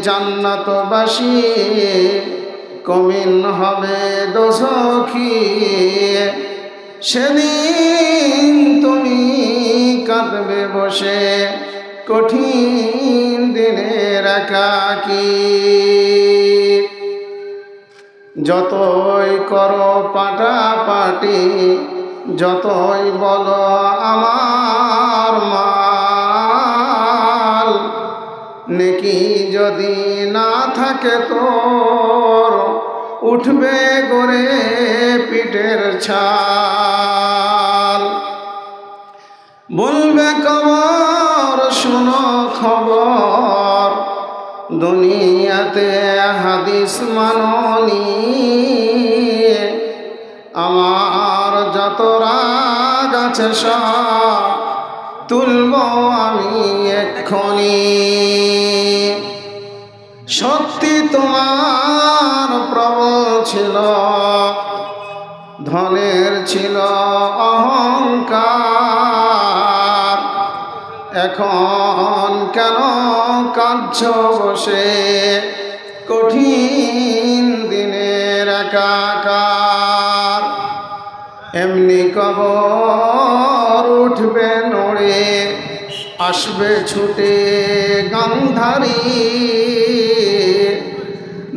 জান্নাতবাসী, কমিন হবে দোজখী। সেদিন তুমি কাঁদবে বসে কঠিন দিনের একাকী। যতই করো পাটাপাটি, যতই বলো আমার মাল, নেকি যদি না থাকে তোর, উঠবে গড়ে পিঠের ছাল। বলবে কবর শোনো খবর, দুনিয়াতে হাদিস মাননি। আমার যত রাগ আছে সব তুলব আমি এক্ষুনি। সত্যি তোমার প্রবল ছিল, ধনের ছিল অহংকার। এখন কেন কাঁদছ বসে কঠিন দিনের একাকার। এমনি কবর উঠবে নড়ে, আসবে ছুটে গান্ধারী।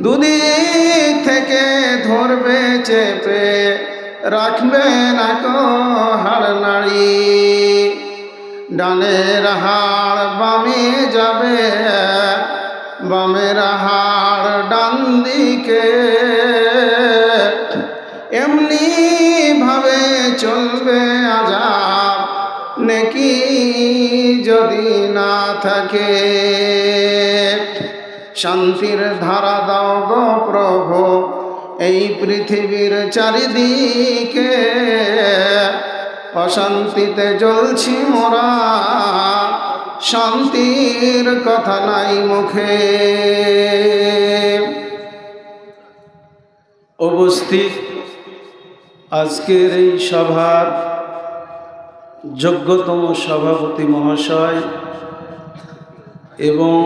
দুদিক থেকে ধরবে চেপে, রাখবে না কো হাড় নাড়ি। ডানের হাড় বামে যাবে, বামের হাড় ডান দিকে। এমনি ভাবে চলবে আযাব, নেকি যদি না থাকে। শান্তির ধারা দাও গো প্রভু এই পৃথিবীর চারিদিকে। অশান্তিতে জ্বলছি মোরা, শান্তির কথা নাই মুখে। উপস্থিত আজকের এই সভার যোগ্যতম সভাপতি মহাশয় এবং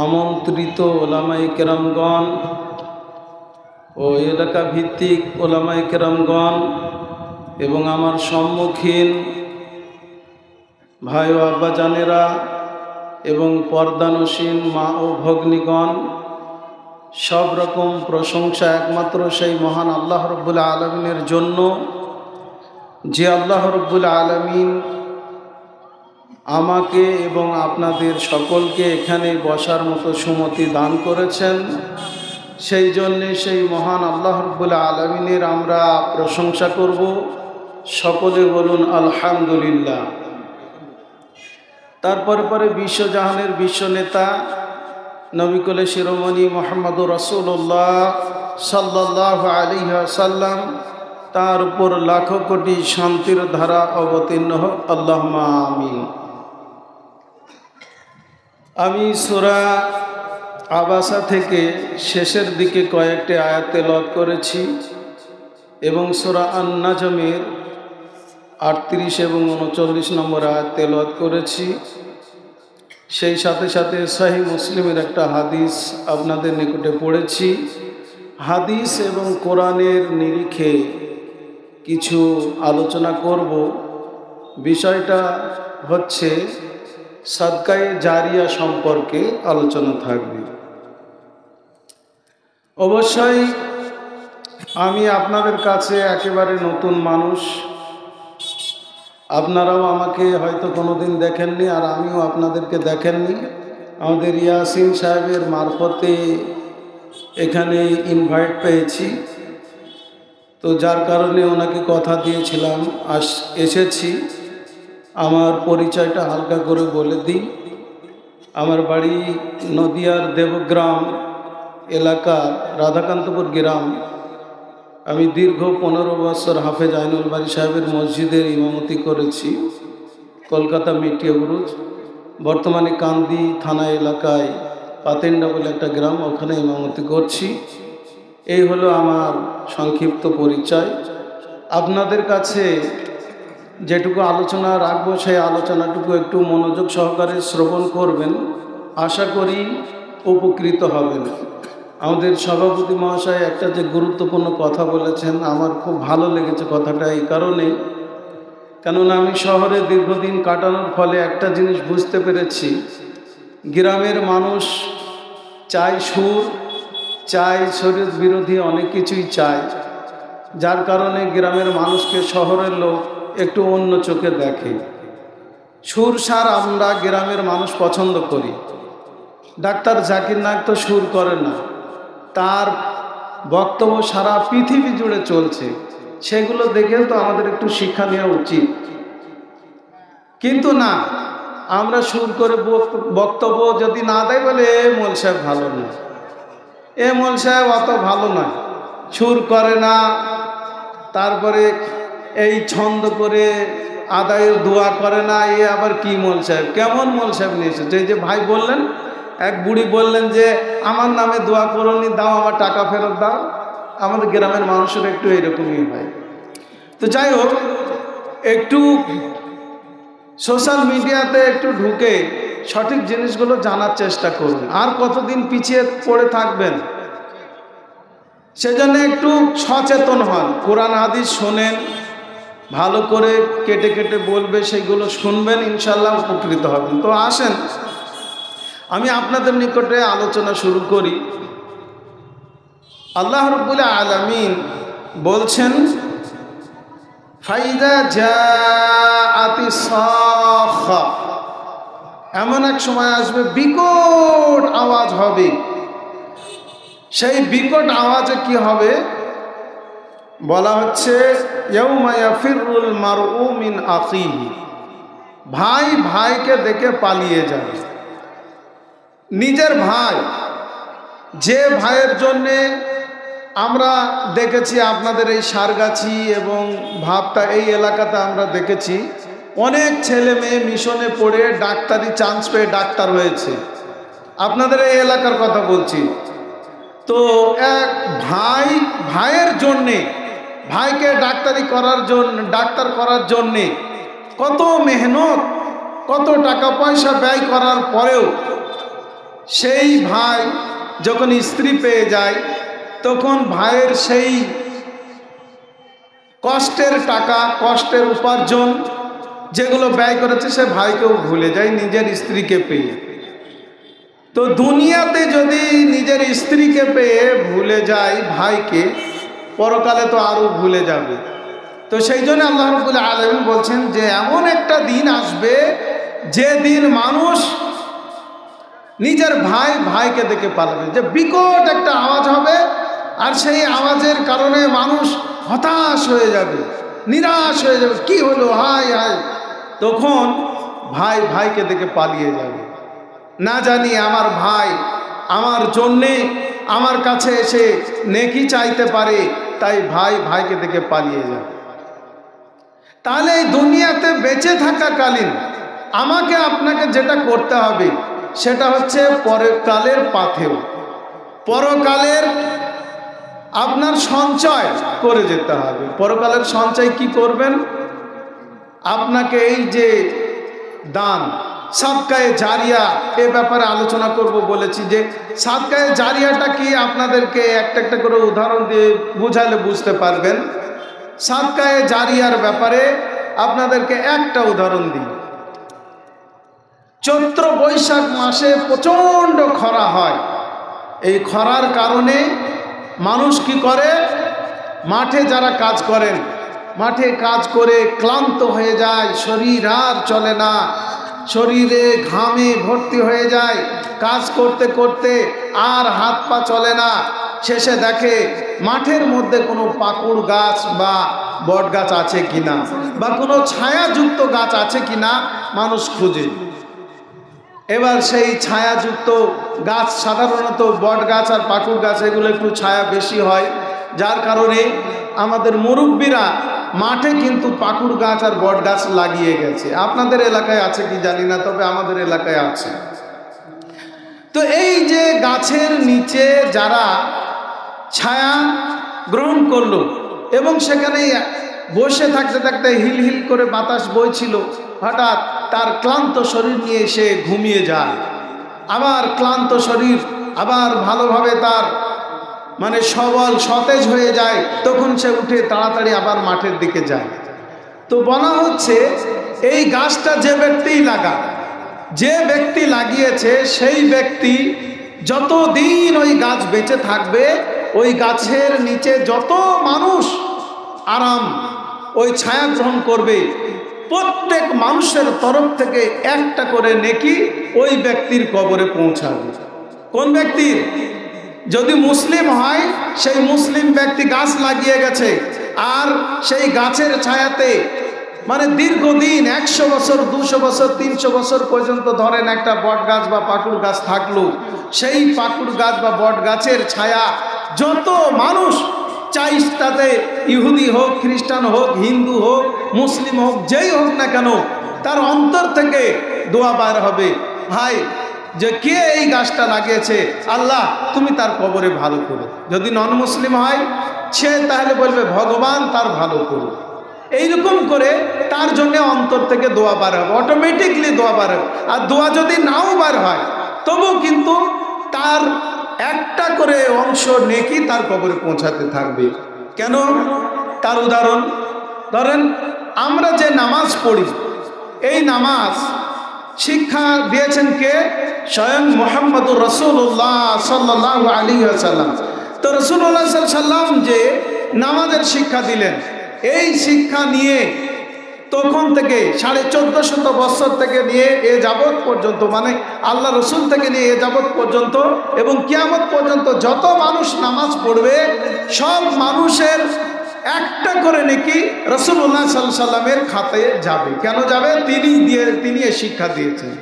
আমন্ত্রিত ওলামায়ে কেরামগণ ও এলাকা ভিত্তিক ওলামায়ে কেরামগণ এবং আমার সম্মুখীন ভাই ও আব্বাজানেরা এবং পর্দানসীন মা ও ভগ্নীগণ, সব রকম প্রশংসা একমাত্র সেই মহান আল্লাহ রব্বুল আলমিনের জন্য, যে আল্লাহ রব্বুল আলমিন আমাকে এবং আপনাদের সকলকে এখানে বসার মতো সুমতি দান করেছেন। সেই জন্যে সেই মহান আল্লাহ রব্বুল আলমিনের আমরা প্রশংসা করব। সকলে বলুন আলহামদুলিল্লাহ। তারপরে বিশ্বজাহানের বিশ্বনেতা নবী কুলে শিরোমণি মুহাম্মদুর রাসূলুল্লাহ সাল্লাল্লাহু আলাইহি ওয়াসাল্লাম, তার উপর লাখো কোটি শান্তির ধারা অবতীর্ণ হোক, আল্লাহুম্মা আমিন। আমি সূরা আবাসা থেকে শেষের দিকে কয়েকটি আয়াত তেলাওয়াত করেছি এবং সূরা আন-নাজমের 38 এবং 39 নম্বর আয়াত তেলাওয়াত করেছি। সেই সাথে সাথে সহিহ মুসলিমের একটা হাদিস আপনাদের নিকটে পড়েছি। হাদিস এবং কোরআনের নিরিখে কিছু আলোচনা করব। বিষয়টা হচ্ছে সাদকায়ে জারিয়া সম্পর্কে আলোচনা থাকবে। অবশ্যই আমি আপনাদের কাছে একেবারে নতুন মানুষ। আপনারাও আমাকে হয়তো কোনোদিন দেখেননি, আর আমিও আপনাদেরকে দেখেননি। আমাদের ইয়াসিন সাহেবের মারফতে এখানে ইনভাইট পেয়েছি, তো যার কারণে ওনাকে কথা দিয়েছিলাম এসেছি। আমার পরিচয়টা হালকা করে বলে দিই। আমার বাড়ি নদিয়ার দেবগ্রাম এলাকা রাধাকান্তপুর গ্রাম। আমি দীর্ঘ 15 বছর হাফেজ আইনুল বারী সাহেবের মসজিদের ইমামতি করেছি কলকাতা মিটিয়া বুরুজ। বর্তমানে কান্দি থানা এলাকায় পাতেন্ডা বলে একটা গ্রাম, ওখানে ইমামতি করছি। এই হলো আমার সংক্ষিপ্ত পরিচয়। আপনাদের কাছে যেটুকু আলোচনা রাখবো সেই আলোচনাটুকু একটু মনোযোগ সহকারে শ্রবণ করবেন। আশা করি উপকৃত হবেন। আমাদের সভাপতি মহাশয় একটা যে গুরুত্বপূর্ণ কথা বলেছেন, আমার খুব ভালো লেগেছে কথাটা এই কারণেই, কেননা আমি শহরে দীর্ঘদিন কাটানোর ফলে একটা জিনিস বুঝতে পেরেছি, গ্রামের মানুষ চায় সুর, চায় শরীয়ত বিরোধী অনেক কিছুই চায়, যার কারণে গ্রামের মানুষকে শহরের লোক একটু অন্য চোখে দেখে। সুর সার আমরা গ্রামের মানুষ পছন্দ করি। ডাক্তার জাকির নায়েক তো সুর করে না, তার বক্তব্য সারা পৃথিবী জুড়ে চলছে, সেগুলো দেখেও তো আমাদের একটু শিক্ষা নেওয়া উচিত। কিন্তু না, আমরা সুর করে বক্তব্য যদি না দেয় বলে এ মোল সাহেব ভালো না, এ মোল সাহেব অত ভালো নয়, সুর করে না, তারপরে এই ছন্দ করে আদায়ের দোয়া করে না, এ আবার কি মোল সাহেব, কেমন মোল সাহেব নিয়ে এসেছে। এই যে ভাই বললেন, এক বুড়ি বললেন যে আমার নামে দোয়া করোনি, দাও আমার টাকা ফেরত দাও। আমাদের গ্রামের মানুষের একটু এরকমই হয়। তো যাই হোক, একটু সোশ্যাল মিডিয়াতে একটু ঢুকে সঠিক জিনিসগুলো জানার চেষ্টা করুন। আর কতদিন পিছিয়ে পড়ে থাকবেন? সেজন্য একটু সচেতন হন, কোরআন হাদিস শোনেন, ভালো করে কেটে কেটে বলবে, সেইগুলো শুনবেন, ইনশাল্লাহ উপকৃত হবেন। তো আসেন আমি আপনাদের নিকটে আলোচনা শুরু করি। আল্লাহ রাব্বুল আলামিন বলছেন, ফাইদা জাআতিস সাখা, এমন এক সময় আসবে বিকট আওয়াজ হবে। সেই বিকট আওয়াজে কি হবে বলা হচ্ছে, ইয়াউমা ইয়াফিরুল মারউ মিন আখিহি, ভাই ভাইকে দেখে পালিয়ে যাবে। নিজের ভাই, যে ভাইয়ের জন্যে আমরা দেখেছি আপনাদের এই সারগাছি এবং ভাবটা এই এলাকাতে আমরা দেখেছি অনেক ছেলে মেয়ে মিশনে পড়ে ডাক্তারি চান্স পেয়ে ডাক্তার হয়েছে, আপনাদের এই এলাকার কথা বলছি। তো এক ভাই ভাইয়ের জন্যে, ভাইকে ডাক্তার করার জন্যে কত মেহনত, কত টাকা পয়সা ব্যয় করার পরেও সেই ভাই যখন স্ত্রী পেয়ে যায়, তখন ভাইয়ের সেই কষ্টের টাকা, কষ্টের উপার্জন যেগুলো ব্যয় করেছে, সে ভাইকেও ভুলে যায় নিজের স্ত্রীকে পেয়ে। তো দুনিয়াতে যদি নিজের স্ত্রীকে পেয়ে ভুলে যায় ভাইকে, পরকালে তো আরও ভুলে যাবে। তো সেই জন্য আল্লাহ রাব্বুল আলামিন বলছেন যে এমন একটা দিন আসবে, যে দিন মানুষ নিজের ভাই ভাইকে দেখে পালাবে, যে বিকট একটা আওয়াজ হবে, আর সেই আওয়াজের কারণে মানুষ হতাশ হয়ে যাবে, নিরাশ হয়ে যাবে, কি হলো, হায় হায়। তখন ভাই ভাইকে দেখে পালিয়ে যাবে, না জানি আমার ভাই আমার জন্যে আমার কাছে এসে নেকি চাইতে পারে, তাই ভাই ভাইকে দেখে পালিয়ে যাবে। তাহলে এই দুনিয়াতে বেঁচে থাকাকালীন আমাকে আপনাকে যেটা করতে হবে সেটা হচ্ছে পরকালের পাথেয়, পরকালের আপনার সঞ্চয় করে যেতে হবে। পরকালের সঞ্চয় কি করবেন? আপনাকে এই যে দান, সাদকায়ে জারিয়া, এ ব্যাপারে আলোচনা করব বলেছি। যে সাদকায়ে জারিয়াটা কি আপনাদেরকে একটা একটা করে উদাহরণ দিয়ে বুঝালে বুঝতে পারবেন। সাদকায়ে জারিয়ার ব্যাপারে আপনাদেরকে একটা উদাহরণ দিই। চৈত্র বৈশাখ মাসে প্রচণ্ড খরা হয়। এই খরার কারণে মানুষ কি করে, মাঠে যারা কাজ করেন, মাঠে কাজ করে ক্লান্ত হয়ে যায়, শরীর আর চলে না, শরীরে ঘামে ভর্তি হয়ে যায়, কাজ করতে করতে আর হাত পা চলে না। শেষে দেখে মাঠের মধ্যে কোনো পাকুড় গাছ বা বট গাছ আছে কিনা, বা কোনো ছায়াযুক্ত গাছ আছে কিনা মানুষ খুঁজে। এবার সেই ছায়াযুক্ত গাছ, সাধারণত বট গাছ আর পাকুড় গাছ, এগুলো একটু ছায়া বেশি হয়, যার কারণে আমাদের মুরব্বীরা মাঠে কিন্তু পাকুড় গাছ আর বট গাছ লাগিয়ে গেছে। আপনাদের এলাকায় আছে কি জানি না, তবে আমাদের এলাকায় আছে। তো এই যে গাছের নিচে যারা ছায়া গ্রহণ করলো এবং সেখানে বসে থাকতে থাকতে হিল হিল করে বাতাস বইছিল, হঠাৎ তার ক্লান্ত শরীর নিয়ে সে ঘুমিয়ে যায়। আবার ক্লান্ত শরীর আবার ভালোভাবে তার মানে সবল সতেজ হয়ে যায়, তখন সে উঠে তাড়াতাড়ি আবার মাঠের দিকে যায়। তো বলা হচ্ছে এই গাছটা যে ব্যক্তিই লাগায়, যে ব্যক্তি লাগিয়েছে সেই ব্যক্তি যতদিন ওই গাছ বেঁচে থাকবে, ওই গাছের নিচে যত মানুষ আরাম ওই ছায়া গ্রহণ করবে, প্রত্যেক মানুষের তরফ থেকে একটা করে নেকি ওই ব্যক্তির কবরে পৌঁছাবে। কোন ব্যক্তির? যদি মুসলিম হয় সেই মুসলিম ব্যক্তি গাছ লাগিয়ে গেছে, আর সেই গাছের ছায়াতে মানে দীর্ঘদিন 100 বছর 200 বছর 300 বছর পর্যন্ত ধরেন একটা বট গাছ বা পাকুড় গাছ থাকলো, সেই পাকুড় গাছ বা বট গাছের ছায়া যত মানুষ চাই, তাতে ইহুদি হোক, খ্রিস্টান হোক, হিন্দু হোক, মুসলিম হোক, যেই হোক না কেন, তার অন্তর থেকে দোয়া বার হবে, ভাই যে কে এই গাছটা লাগিয়েছে, আল্লাহ তুমি তার কবরে ভালো করো। যদি নন মুসলিম হয় সে তাহলে বলবে ভগবান তার ভালো করো। এইরকম করে তার জন্য অন্তর থেকে দোয়া বার হবে, অটোমেটিকলি দোয়া বার হবে। আর দোয়া যদি নাও বার হয় তবু কিন্তু তার একটা করে অংশ নেকি তার কবরে পৌঁছাতে থাকবে। কেন? তার উদাহরণ ধরেন, আমরা যে নামাজ পড়ি, এই নামাজ শিক্ষা দিয়েছেন কে? স্বয়ং মুহাম্মদুর রাসূলুল্লাহ সাল্লাল্লাহু আলাইহি ওয়াসাল্লাম। তো রাসূলুল্লাহ সাল্লাল্লাহু আলাইহি ওয়াসাল্লাম যে নামাজের শিক্ষা দিলেন, এই শিক্ষা নিয়ে তখন থেকে 1450 বছর থেকে নিয়ে এ যাবৎ পর্যন্ত, মানে আল্লাহ রসুল থেকে নিয়ে এ যাবৎ পর্যন্ত এবং কিয়ামত পর্যন্ত যত মানুষ নামাজ পড়বে সব মানুষের একটা করে নাকি রাসূলুল্লাহ সাল্লাল্লাহু আলাইহি ওয়াসাল্লামের খাতায় যাবে। কেন যাবে? তিনি এ শিক্ষা দিয়েছেন।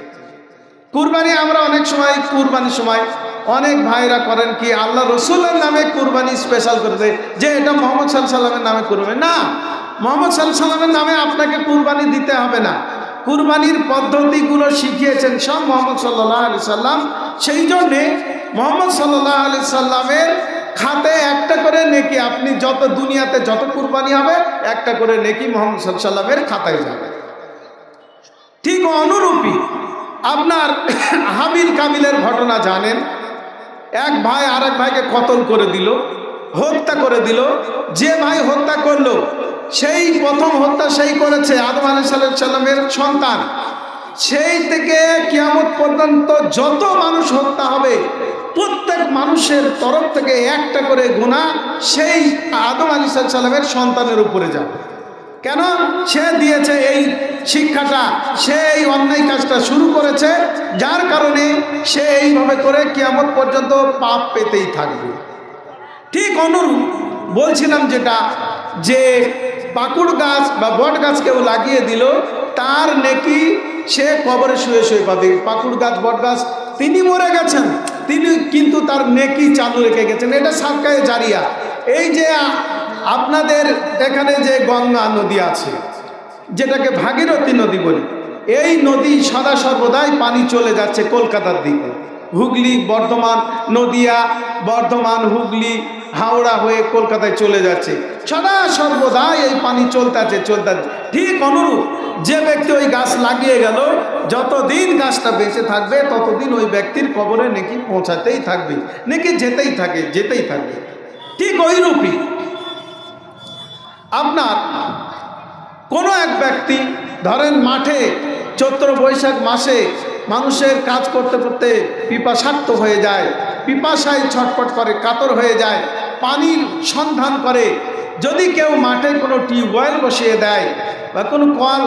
কুরবানি আমরা অনেক সময়, কুরবানির সময় অনেক ভাইরা করেন কি, আল্লাহ রসুলের নামে কুরবানি স্পেশাল করে দেয় যে এটা মুহাম্মদ সাল্লাল্লাহু আলাইহি ওয়াসাল্লামের নামে কুরবানি। না, মুহাম্মদ সাল্লাল্লাহু আলাইহি ওয়াসাল্লামের নামে আপনাকে কুরবানি দিতে হবে না। কুরবানির পদ্ধতিগুলো শিখিয়েছেন সব মুহাম্মদ সাল্লাল্লাহু আলাইহি ওয়াসাল্লাম। সেই জন্যে মুহাম্মদ সাল্লাল্লাহু আলাইহি ওয়াসাল্লামের খাতে একটা করে নেকি, আপনি যত দুনিয়াতে যত কুরবানি হবে একটা করে নেকি মুহাম্মদ সাল্লাল্লাহু আলাইহি ওয়াসাল্লামের খাতায় যাবে। ঠিক অনুরূপী আপনার হাবিল কাবিলের ঘটনা জানেন। এক ভাই আরেক ভাইকে কতল করে দিল, হত্যা করে দিল। যে ভাই হত্যা করলো সেই প্রথম হত্যা সেই করেছে আদম আলাইহিস সালামের সন্তান। সেই থেকে কিয়ামত পর্যন্ত যত মানুষ হত্যা হবে প্রত্যেক মানুষের তরফ থেকে একটা করে গুনাহ সেই আদম আলাইহিস সালামের সন্তানের উপরে যাবে। কেন? সে দিয়েছে এই শিক্ষাটা, সে এই অন্যায় কাজটা শুরু করেছে, যার কারণে সে এইভাবে করে কিয়ামত পর্যন্ত পাপ পেতেই থাকবে। ঠিক অনুরূপ বলছিলাম যেটা, যে পাকুড় গাছ বা বট গাছ কেউ লাগিয়ে দিল, তার নেকি সে কবরে শুয়ে শুয়ে পাবে। পাকুড় গাছ বট গাছ তিনি মরে গেছেন, তিনি কিন্তু তার নেকি চালু রেখে গেছেন। এটা সাদকায়ে জারিয়া। এই যে আপনাদের এখানে যে গঙ্গা নদী আছে, যেটাকে ভাগীরথী নদী বলি, এই নদী সদা সর্বদাই পানি চলে যাচ্ছে কলকাতার দিকে, হুগলি, বর্ধমান, নদিয়া, বর্ধমান, হুগলি, হাওড়া হয়ে কলকাতায় চলে যাচ্ছে। সদা সর্বদাই এই পানি চলতে আছে। ঠিক অনুরূপ যে ব্যক্তি ওই গাছ লাগিয়ে গেল, যতদিন গাছটা বেঁচে থাকবে ততদিন ওই ব্যক্তির কবরে নেকি পৌঁছাতেই থাকবে, নেকি যেতেই থাকবে। ঠিক ওইরূপই আপনার কোনো এক ব্যক্তি ধরেন মাঠে চৈত্র বৈশাখ মাসে মানুষের কাজ করতে করতে পিপাসার্ত হয়ে যায়, পিপাসায় ছটফট করে, কাতর হয়ে যায়, পানির সন্ধান করে। যদি কেউ মাঠে কোনো টিউবওয়েল বসিয়ে দেয় বা কোনো কল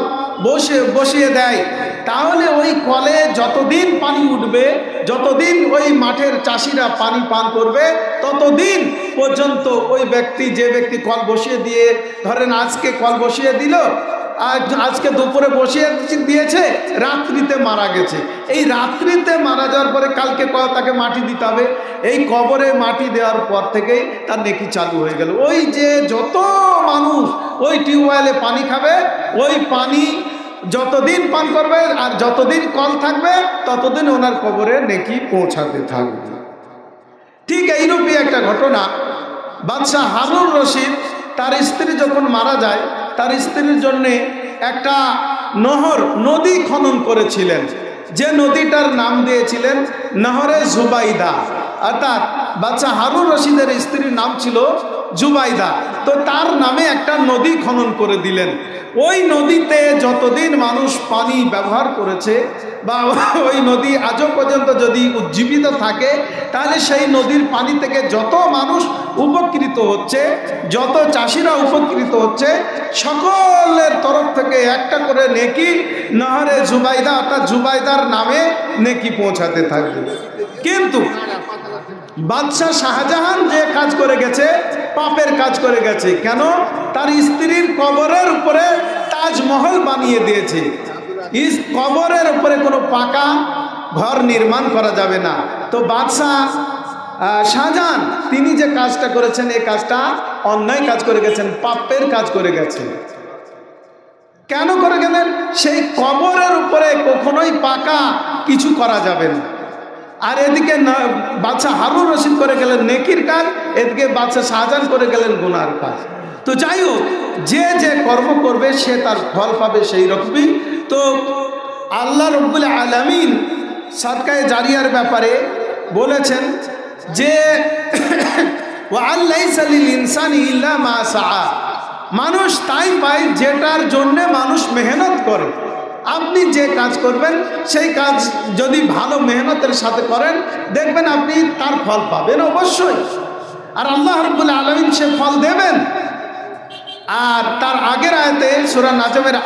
বসিয়ে দেয়, তাহলে ওই কলে যতদিন পানি উঠবে, যতদিন ওই মাঠের চাষিরা পানি পান করবে, ততদিন পর্যন্ত ওই ব্যক্তি, যে ব্যক্তি কল বসিয়ে দিয়ে, ধরেন আজকে কল বসিয়ে দিল, আজকে দুপুরে বসিয়ে দিয়েছে, রাত্রিতে মারা গেছে। এই রাত্রিতে মারা যাওয়ার পরে কালকে তাকে মাটি দিতে হবে। এই কবরে মাটি দেওয়ার পর থেকেই তার নেকি চালু হয়ে গেল। ওই যে যত মানুষ ওই টিউবওয়েলে পানি খাবে, ওই পানি যতদিন পান করবে আর যতদিন কল থাকবে ততদিন ওনার কবরে নেকি পৌঁছাতে থাকবে। ঠিক এইরূপই একটা ঘটনা, বাদশাহ হারুন রশিদ তার স্ত্রী যখন মারা যায়, তার স্ত্রীর জন্যে একটা নদী খনন করেছিলেন। যে নদীটার নাম দিয়েছিলেন নহরে জুবাইদা, অর্থাৎ বাদশাহ হারুন রশিদের স্ত্রীর নাম ছিল জুবাইদা। তো তার নামে একটা নদী খনন করে দিলেন। ওই নদীতে যতদিন মানুষ পানি ব্যবহার করেছে বা ওই নদী আজও পর্যন্ত যদি উজ্জীবিত থাকে, তাহলে সেই নদীর পানি থেকে যত মানুষ উপকৃত হচ্ছে, যত চাষিরা উপকৃত হচ্ছে, সকলের তরফ থেকে একটা করে নেকি নহরে জুবাইদা অর্থাৎ জুবাইদার নামে নেকি পৌঁছাতে থাকবে। কিন্তু বাদশাহ শাহজাহান যে কাজ করে গেছে, পাপের কাজ করে গেছে। কেন? তার স্ত্রীর কবরের উপরে তাজমহল বানিয়ে দিয়েছে। কবরের উপরে কোনো পাকা ঘর নির্মাণ করা যাবে না। তো বাদশাহ শাহজাহান তিনি যে কাজটা করেছেন, এই কাজটা অন্যায় কাজ করে গেছেন, পাপের কাজ করে গেছেন। কেন করে গেলেন? সেই কবরের উপরে কখনোই পাকা কিছু করা যাবে না। আর এদিকে বাদশাহ হারুন রশিদ করে গেলেন নেকির কাজ, এদিকে বাদশাহ শাহজাহান করে গেলেন গুনার কাজ। তো যাই হোক, যে যে কর্ম করবে সে তার ফল পাবে সেই রকমই। তো আল্লাহ রব্বুল আলামিন সাদকায়ে জারিয়ার ব্যাপারে বলেছেন যে ওয়াল্লাইসা লিল ইনসানি ইল্লা মা সাআ, মানুষ তাই পায় যেটার জন্যে মানুষ মেহনত করে। আপনি যে কাজ করবেন সেই কাজ যদি ভালো মেহনতের সাথে করেন, দেখবেন আপনি তার ফল পাবেন অবশ্যই। আর আল্লাহ রাব্বুল আলামিন সে ফল দেবেন। আর তার আগের আয়াতে সূরা নাজমের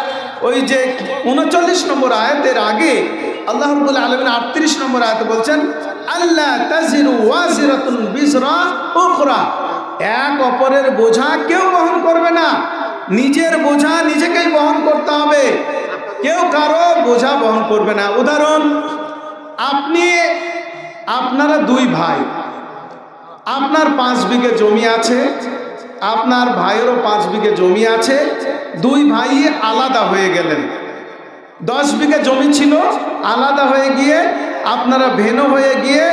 ওই যে ৩৯ নম্বর আয়াতের আগে আল্লাহ রাব্বুল আলামিন ৩৮ নম্বর আয়াতে বলছেন আল্লা তাজিরু ওয়াজিরাতুন বিজরা উখরা, এক অপরের বোঝা কেউ বহন করবে না, নিজের বোঝা নিজেকেই বহন করতে হবে, কেউ কারো বোঝা বহন করবে না। উদাহরণ, আপনারা দুই ভাই, আপনার 5 বিঘে জমি আছে, আপনার ভাইয়েরও 5 বিঘে জমি আছে, দুই ভাই আলাদা হয়ে গেলেন। 10 বিঘে জমি ছিল, আলাদা হয়ে গিয়ে আপনারা ভেনো হয়ে গিয়ে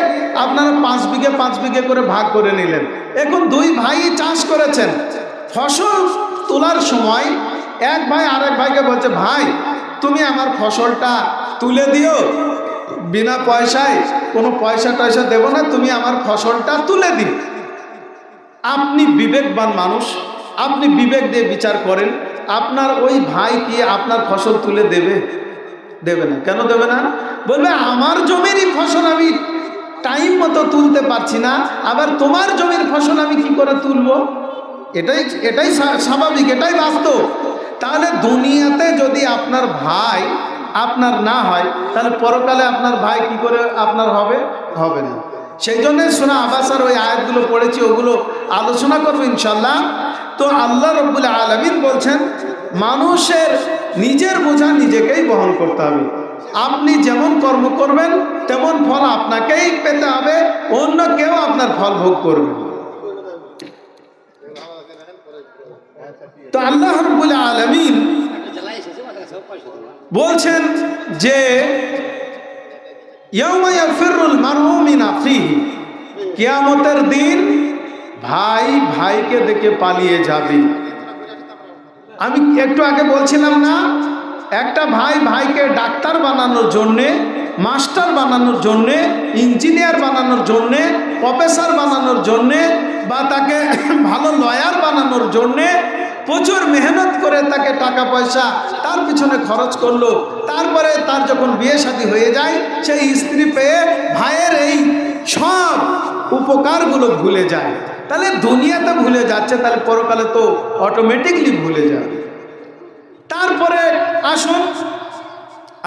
আপনারা 5 বিঘে করে ভাগ করে নিলেন। এখন দুই ভাই চাষ করেছেন, ফসল তোলার সময় এক ভাই আরেক ভাইকে বলছে, ভাই তুমি আমার ফসলটা তুলে দিও, বিনা পয়সায়, কোনো পয়সা টয়সা দেব না, তুমি আমার ফসলটা তুলে দিও। আপনি বিবেকবান মানুষ, আপনি বিবেক দিয়ে বিচার করেন, আপনার ওই ভাই কি আপনার ফসল তুলে দেবে? দেবে না। কেন দেবে না? বলবে আমার জমিরই ফসল আমি টাইম মতো তুলতে পারছি না, আবার তোমার জমির ফসল আমি কি করে তুলবো? এটাই স্বাভাবিক, এটাই বাস্তব। তাহলে দুনিয়াতে যদি আপনার ভাই আপনার না হয়, তাহলে পরকালে আপনার ভাই কি করে আপনার হবে? হবে না। সেই জন্য সূরা আবাসার ওই আয়াতগুলো পড়েছি, ওগুলো আলোচনা করবো ইনশাল্লাহ। তো আল্লাহ রব্বুল আলামিন বলছেন মানুষের নিজের বোঝা নিজেকেই বহন করতে হবে। আপনি যেমন কর্ম করবেন তেমন ফল আপনাকেই পেতে হবে, অন্য কেউ আপনার ফল ভোগ করবে। তো আল্লাহ রাব্বুল আলামিন বলছেন যে ইয়াউমা ইয়াফিরুল মারউ মিন আখিহি, কিয়ামতের দিন ভাই ভাইকে দেখে পালিয়ে যাবে। আমি একটু আগে বলছিলাম না, একটা ভাই ভাইকে ডাক্তার বানানোর জন্যে, মাস্টার বানানোর জন্যে, ইঞ্জিনিয়ার বানানোর জন্যে, প্রফেসর বানানোর জন্যে বা তাকে ভালো লয়ার বানানোর জন্যে প্রচুর মেহনত করে তাকে টাকা পয়সা তার পিছনে খরচ করলো। তারপরে তার যখন বিয়ে শাদী হয়ে যায়, সেই স্ত্রী পেয়ে ভাইয়ের এই সব উপকারগুলো ভুলে যায়। তাহলে দুনিয়াতে ভুলে যাচ্ছে, তাহলে পরকালে তো অটোমেটিকলি ভুলে যাবে। তারপরে আসুন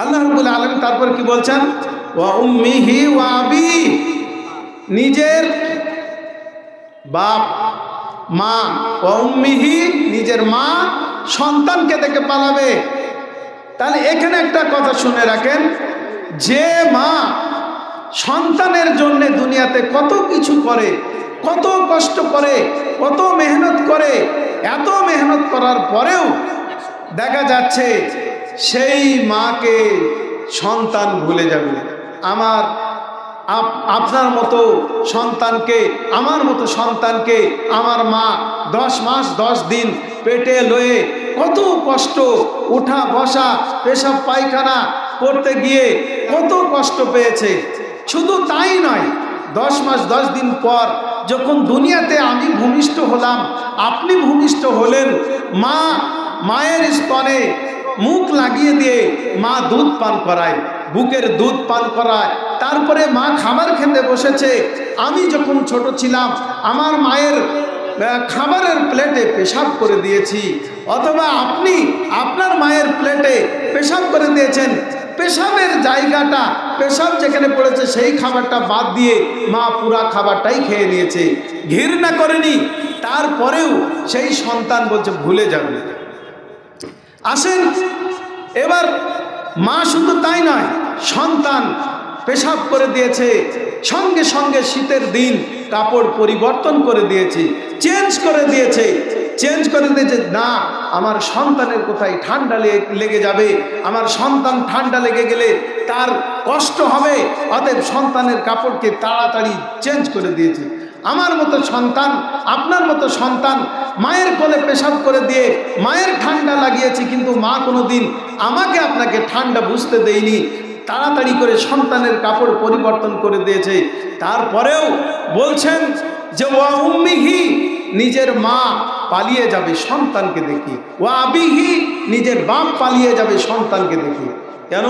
আল্লাহ রাব্বুল আলামিন তারপর কি বলছেন, ওয়া উম্মিহি ওয়া আবি, নিজের বাপ মা, ওয়া উম্মিহি নিজের মা সন্তানকে দেখে পালাবে। তাহলে এখানে একটা কথা শুনে রাখেন, যে মা সন্তানের জন্য দুনিয়াতে কত কিছু করে, কত কষ্ট করে, কত মেহনত করে, এত মেহনত করার পরেও দেখা যাচ্ছে সেই মাকে সন্তান ভুলে যাবে। আপনার মতো সন্তানকে, আমার মতো সন্তানকে আমার মা 10 মাস 10 দিন পেটে লয়ে কত কষ্ট, উঠা বসা, পেশাব পায়খানা করতে গিয়ে কত কষ্ট পেয়েছে। শুধু তাই নয়, 10 মাস 10 দিন পর যখন দুনিয়াতে আমি ভূমিষ্ঠ হলাম, আপনি ভূমিষ্ঠ হলেন, মায়ের স্তনে মুখ লাগিয়ে দিয়ে মা দুধ পান করায়, বুকের দুধ পান করায়। তারপরে মা খাবার খেতে বসেছে। আমি যখন ছোট ছিলাম আমার মায়ের খাবারের প্লেটে পেশাব করে দিয়েছি, অথবা আপনি আপনার মায়ের প্লেটে পেশাব করে দিয়েছেন। পেশাবের জায়গাটা, পেশাব যেখানে পড়েছে সেই খাবারটা বাদ দিয়ে মা পুরা খাবারটাই খেয়ে নিয়েছে, ঘৃণা করেনি। তারপরেও সেই সন্তান বলছে ভুলে যাবে। আসেন এবার, মা শুধু তাই নয়, সন্তান পেশাব করে দিয়েছে, সঙ্গে সঙ্গে শীতের দিন কাপড় পরিবর্তন করে দিয়েছে, চেঞ্জ করে দিয়েছে। না, আমার সন্তানের কোথায় ঠান্ডা লেগে যাবে, আমার সন্তান ঠান্ডা লেগে গেলে তার কষ্ট হবে, অতএব সন্তানের কাপড়কে তাড়াতাড়ি চেঞ্জ করে দিয়েছে। আমার মতো সন্তান, আপনার মতো সন্তান মায়ের কোলে পেশাব করে দিয়ে মায়ের ঠান্ডা লাগিয়েছে, কিন্তু মা কোনোদিন আমাকে আপনাকে ঠান্ডা বুঝতে দেয়নি, তাড়াতাড়ি করে সন্তানের কাপড় পরিবর্তন করে দিয়েছে। তারপরেও বলছেন যে ওয়া উম্মিহি, নিজের মা পালিয়ে যাবে সন্তানকে দেখি, ওয়া আবিহি, নিজের বাপ পালিয়ে যাবে সন্তানকে দেখি। কেন?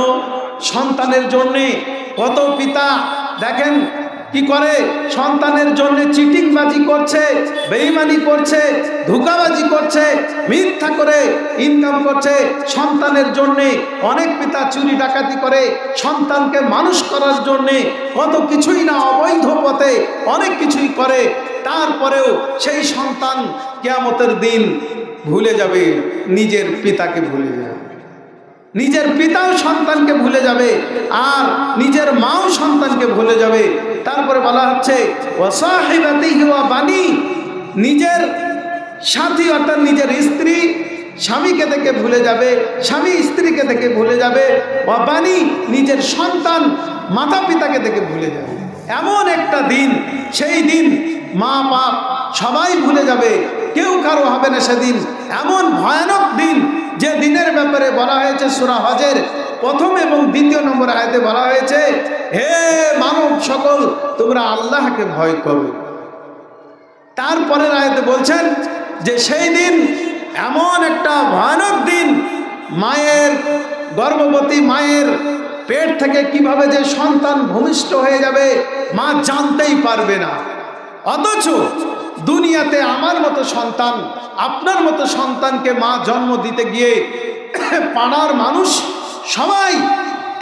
সন্তানের জন্যে কত পিতা দেখেন কি করে, সন্তানের জন্য চিটিংবাজি করছে, বেঈমানি করছে, ধোঁকাবাজি করছে, মিথ্যা করে ইনকাম করছে। সন্তানের জন্যে অনেক পিতা চুরি ডাকাতি করে, সন্তানকে মানুষ করার জন্যে কত কিছুই না অবৈধ পথে অনেক কিছুই করে। তারপরেও সেই সন্তান কিয়ামতের দিন ভুলে যাবে, নিজের পিতাকে ভুলে যাবে, নিজের পিতাও সন্তানকে ভুলে যাবে, আর নিজের মাও সন্তানকে ভুলে যাবে। তারপরে বলা হচ্ছে ওয়াসাহিবাতিহি ওয়া বানি, নিজের সাথী অর্থাৎ নিজের স্ত্রী স্বামীকে দেখে ভুলে যাবে, স্বামী স্ত্রীকে দেখে ভুলে যাবে, ওয়া বানি, নিজের সন্তান মাতা পিতাকে দেখে ভুলে যাবে। এমন একটা দিন, সেই দিন মা বাপ সবাই ভুলে যাবে, কেউ কারো হবে না সেদিন। এমন ভয়ানক দিন, যে দিনের ব্যাপারে বলা হয়েছে সূরা হজের 1 এবং 2 নম্বর আয়াতে বলা হয়েছে, হে মানব সকল, তোমরা আল্লাহকে ভয় করো। তারপরের আয়াতে বলছেন যে সেই দিন এমন একটা ভয়ানক দিন, মায়ের গর্ভবতী মায়ের পেট থেকে কিভাবে যে সন্তান ভূমিষ্ঠ হয়ে যাবে মা জানতেই পারবে না। অথচ দুনিয়াতে আমার মতো সন্তান, আপনার মতো সন্তানকে মা জন্ম দিতে গিয়ে পাড়ার মানুষ সবাই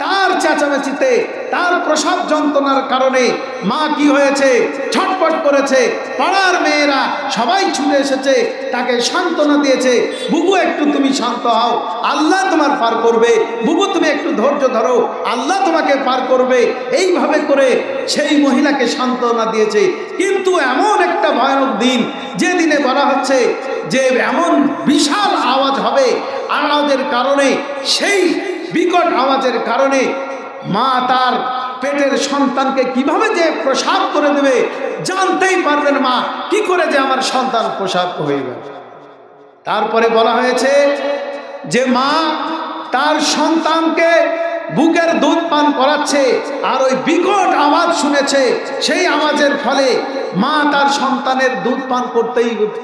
তার চেঁচামেচিতে, তার প্রসব যন্ত্রণার কারণে মা কি হয়েছে, ছটফট করেছে। পাড়ার মেয়েরা সবাই ছুটে এসেছে, তাকে সান্ত্বনা দিয়েছে, বুবু একটু তুমি শান্ত হও, আল্লাহ তোমার পার করবে, বুবু তুমি একটু ধৈর্য ধরো, আল্লাহ তোমাকে পার করবে। এইভাবে করে সেই মহিলাকে সান্ত্বনা দিয়েছে। কিন্তু এমন একটা ভয়ানক দিন, যে দিনে বলা হচ্ছে যে এমন বিশাল আওয়াজ হবে, আওয়াজের কারণে, সেই বিকট আওয়াজের কারণে মা তার পেটের সন্তানকে কিভাবে যে প্রসাব করে দেবে জানতেই পারবেন মা, কি করে যে আমার সন্তান প্রসাব হয়ে গেল। তারপরে বলা হয়েছে যে মা তার সন্তানকে বুকের দুধ পান করাচ্ছে, আর ওই বিকট আওয়াজ শুনেছে, সেই আওয়াজের ফলে মা তার সন্তানের দুধ পান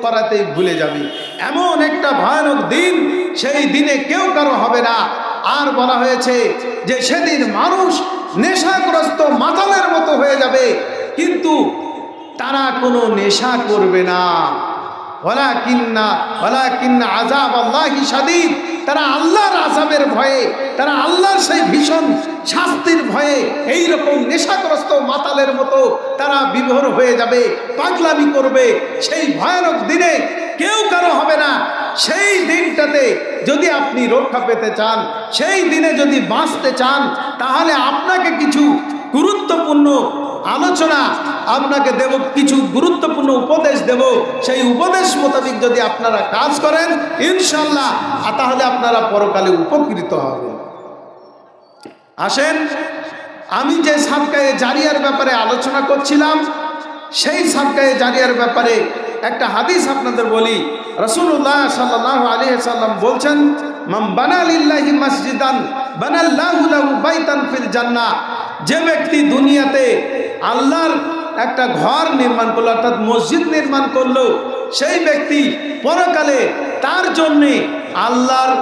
করাতেই ভুলে যাবে। এমন একটা ভয়ানক দিন, সেই দিনে কেউ কারো হবে না। আর বলা হয়েছে যে সেদিন মানুষ নেশাগ্রস্ত মাতালের মতো হয়ে যাবে, কিন্তু তারা কোনো নেশা করবে না। ওয়ালাকিন্না আযাব আল্লাহি শাদীদ, তারা আল্লাহর আযাবের ভয়ে, তারা আল্লাহর সেই ভীষণ শাস্তির ভয়ে এইরকম নেশাগ্রস্ত মাতালের মতো তারা বিভোর হয়ে যাবে, পাগলামি করবে। সেই ভয়ানক দিনে কেউ কারো হবে না। সেই দিনটাতে যদি আপনি রক্ষা পেতে চান, সেই দিনে যদি বাঁচতে চান, তাহলে আপনাকে কিছু গুরুত্বপূর্ণ আলোচনা আপনাকে দেব, কিছু গুরুত্বপূর্ণ উপদেশ দেব। সেই উপদেশ মোতাবেক যদি আপনারা কাজ করেন ইনশাআল্লাহ, তাহলে আপনারা পরকালে উপকৃত হবেন। আসেন, আমি যে সাদকায়ে জারিয়ার ব্যাপারে আলোচনা করছিলাম, সেই সাদকায়ে জারিয়ার ব্যাপারে একটা হাদিস আপনাদের বলি। রাসূলুল্লাহ সাল্লাল্লাহু আলাইহি সাল্লাম বলছেন, মান বানা লিল্লাহি মসজিদান বানাল্লাহু লাহু বাইতান ফিল জান্নাহ। যে ব্যক্তি দুনিয়াতে আল্লাহর একটা ঘর নির্মাণ করলো, অর্থাৎ মসজিদ নির্মাণ করলো, সেই ব্যক্তি পরকালে তার জন্যে আল্লাহর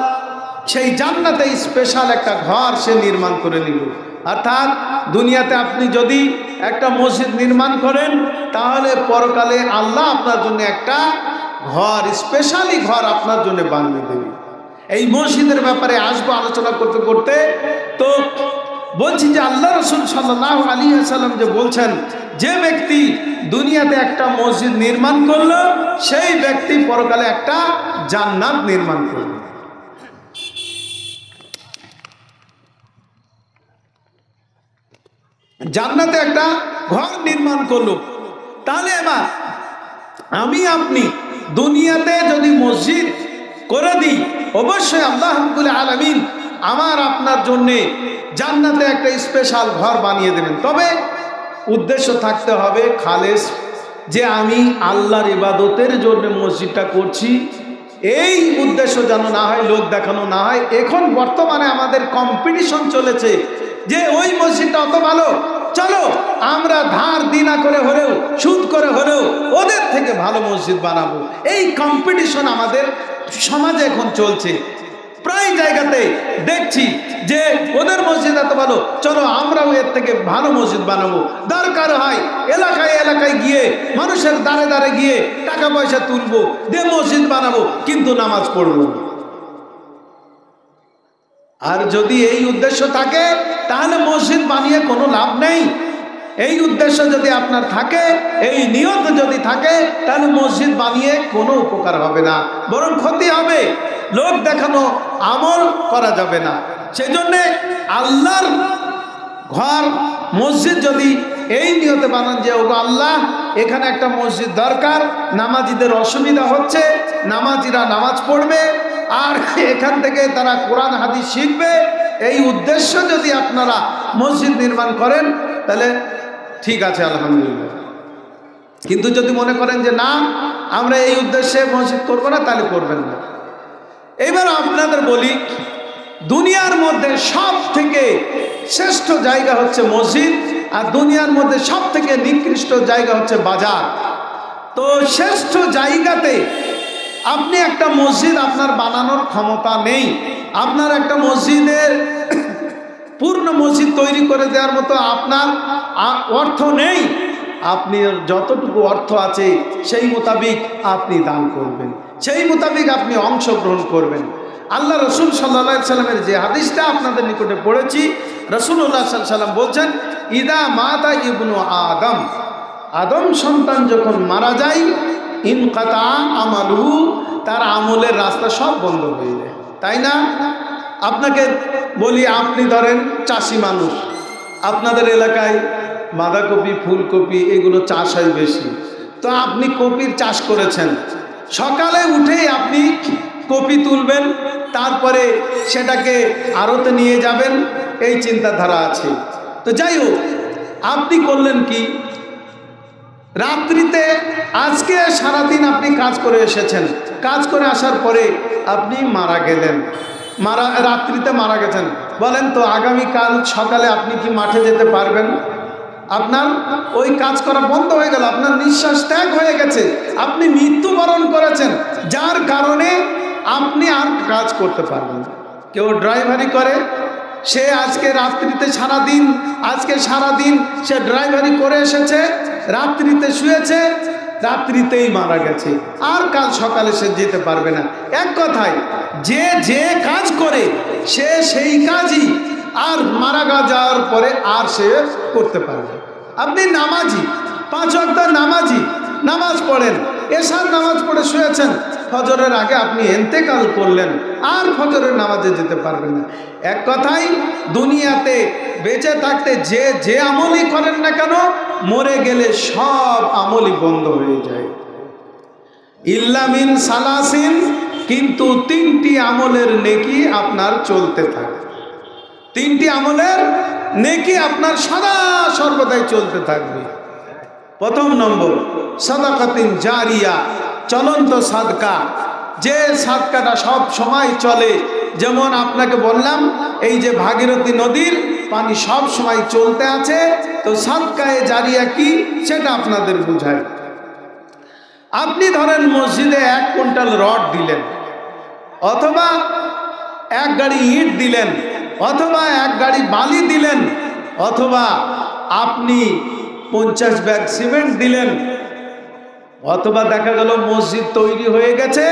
সেই জান্নাতে স্পেশাল একটা ঘর সে নির্মাণ করে নিল। অর্থাৎ দুনিয়াতে আপনি যদি একটা মসজিদ নির্মাণ করেন, তাহলে পরকালে আল্লাহ আপনার জন্য একটা ঘর, স্পেশালি ঘর আপনার জন্য বানিয়ে দেবে। এই মসজিদের ব্যাপারে আসবো আলোচনা করতে করতে। তো বলছি যে আল্লাহ রাসূল সাল্লাল্লাহু আলাইহি ওয়াসাল্লাম যে বলছেন, যে ব্যক্তি দুনিয়াতে একটা মসজিদ নির্মাণ করলো, সেই ব্যক্তি পরকালে একটা জান্নাত নির্মাণ করলো। জান্নাতে একটা ঘর নির্মাণ করলো। তাহলে এবার আমি আপনি দুনিয়াতে যদি মসজিদ করে দিই, অবশ্যই আল্লাহ রাব্বুল আলামিন আমার আপনার জন্যে জান্নাতে একটা স্পেশাল ঘর বানিয়ে দেবেন। তবে উদ্দেশ্য থাকতে হবে খালেস, যে আমি আল্লাহর ইবাদতের জন্য মসজিদটা করছি, এই উদ্দেশ্য যেন না হয়, লোক দেখানো না হয়। এখন বর্তমানে আমাদের কম্পিটিশন চলেছে যে ওই মসজিদটা অত ভালো, চলো আমরা ধার দিনা করে হলেও, সুদ করে হলেও ওদের থেকে ভালো মসজিদ বানাবো। এই কম্পিটিশন আমাদের সমাজে এখন চলছে। প্রায় জায়গাতে দেখছি যে ওদের মসজিদ এত ভালো, চলো আমরাও এর থেকে ভালো মসজিদ বানাবো। দরকার হয় এলাকায় এলাকায় গিয়ে, মানুষের দ্বারে দ্বারে গিয়ে টাকা পয়সা তুলবো, দিয়ে মসজিদ বানাবো, কিন্তু নামাজ পড়বো। আর যদি এই উদ্দেশ্য থাকে, তাহলে মসজিদ বানিয়ে কোনো লাভ নেই। এই উদ্দেশ্য যদি আপনার থাকে, এই নিয়ত যদি থাকে, তাহলে মসজিদ বানিয়ে কোনো উপকার হবে না, বরং ক্ষতি হবে। লোক দেখানো আমল করা যাবে না। সেজন্যে আল্লাহর ঘর মসজিদ যদি এই নিয়তে বানান যে ওগো আল্লাহ, এখানে একটা মসজিদ দরকার, নামাজিদের অসুবিধা হচ্ছে, নামাজিরা নামাজ পড়বে আর এখান থেকে তারা কোরআন হাদিস শিখবে, এই উদ্দেশ্য যদি আপনারা মসজিদ নির্মাণ করেন, তাহলে ঠিক আছে, আলহামদুলিল্লাহ। কিন্তু যদি মনে করেন যে না, আমরা এই উদ্দেশ্যে মসজিদ করবো না, তাহলে করবেন না। এবার আপনাদের বলি, দুনিয়ার মধ্যে সব থেকে শ্রেষ্ঠ জায়গা হচ্ছে মসজিদ, আর দুনিয়ার মধ্যে সব থেকে নিকৃষ্ট জায়গা হচ্ছে বাজার। তো শ্রেষ্ঠ জায়গাতে আপনি একটা মসজিদ আপনার বানানোর ক্ষমতা নেই, আপনার একটা মসজিদের পূর্ণ মসজিদ তৈরি করে দেওয়ার মতো আপনার অর্থ নেই। আপনি যতটুকু অর্থ আছে সেই মোতাবিক আপনি দান করবেন, সেই মোতাবিক আপনি অংশগ্রহণ করবেন। আল্লাহ রসুল সাল্লাল্লাহু আলাইহি সাল্লামের যে হাদিসটা আপনাদের নিকটে পড়েছি, রাসূলুল্লাহ সাল্লাল্লাহু আলাইহি সাল্লাম বলছেন, ইদা মাতা ইবনু আদম, আদম সন্তান যখন মারা যায়, ইনকাতা আমালুহু, তার আমলের রাস্তা সব বন্ধ হয়ে যায়। তাই না? আপনাকে বলি, আপনি ধরেন চাষি মানুষ, আপনাদের এলাকায় বাঁধাকপি, ফুলকপি এগুলো চাষ হয় বেশি, তো আপনি কপির চাষ করেছেন। সকালে উঠেই আপনি কপি তুলবেন, তারপরে সেটাকে আড়তে নিয়ে যাবেন, এই চিন্তাধারা আছে। তো যাই হোক, আপনি করলেন কি, রাত্রিতে আজকে সারাদিন আপনি কাজ করে এসেছেন, কাজ করে আসার পরে আপনি মারা গেলেন, রাত্রিতে মারা গেছেন। বলেন তো আগামীকাল সকালে আপনি কি মাঠে যেতে পারবেন? আপনার ওই কাজ করা বন্ধ হয়ে গেল, আপনার নিঃশ্বাস ত্যাগ হয়ে গেছে, আপনি মৃত্যুবরণ করেছেন, যার কারণে আপনি আর কাজ করতে পারবেন না। কেউ ড্রাইভারি করে, সে আজকে রাত্রিতে সারাদিন, আজকে সারাদিন সে ড্রাইভারি করে এসেছে, রাত্রিতে শুয়েছে, রাত্রিতেই মারা গেছে, আর কাল সকালে সে যেতে পারবে না। এক কথায়, যে যে কাজ করে সে সেই কাজই আর মারা যাওয়ার পরে আর সে করতে পারবে। আপনি নামাজি, 5 ওয়াক্ত নামাজি, নামাজ পড়েন, এশার নামাজ পড়ে শুয়েছেন, ফজরের আগে আপনি ইন্তেকাল করলেন, আর ফজরের নামাজে যেতে পারবেন না। এক কথায়, দুনিয়াতে বেঁচে থাকতে যে যে আমলই করেন না কেন, মরে গেলে সব আমলই বন্ধ হয়ে যায়। ইল্লা মিন সালাসিন, কিন্তু 3টি আমলের নেকি আপনার চলতে থাকে, 3টি আমলের নেকি আপনার সদা সর্বদাই চলতে থাকবে। প্রথম নম্বর সাদাকাতিন জারিয়া, চলন্ত সাদকা, যে সাদকাটা সব সময় চলে। যেমন আপনাকে বললাম এই যে ভাগীরথী নদীর পানি সব সময় চলতে আছে, তো সাদকায়ে জারিয়া কি সেটা আপনাদের বুঝাই। আপনি ধরেন মসজিদে 1 কুইন্টাল রড দিলেন, অথবা 1 গাড়ি ইট দিলেন, অথবা 1 গাড়ি বালি দিলেন, অথবা আপনি 50 ব্যাগ সিমেন্ট দিলেন, অথবা দেখা গেল মসজিদ তৈরি হয়ে গেছে,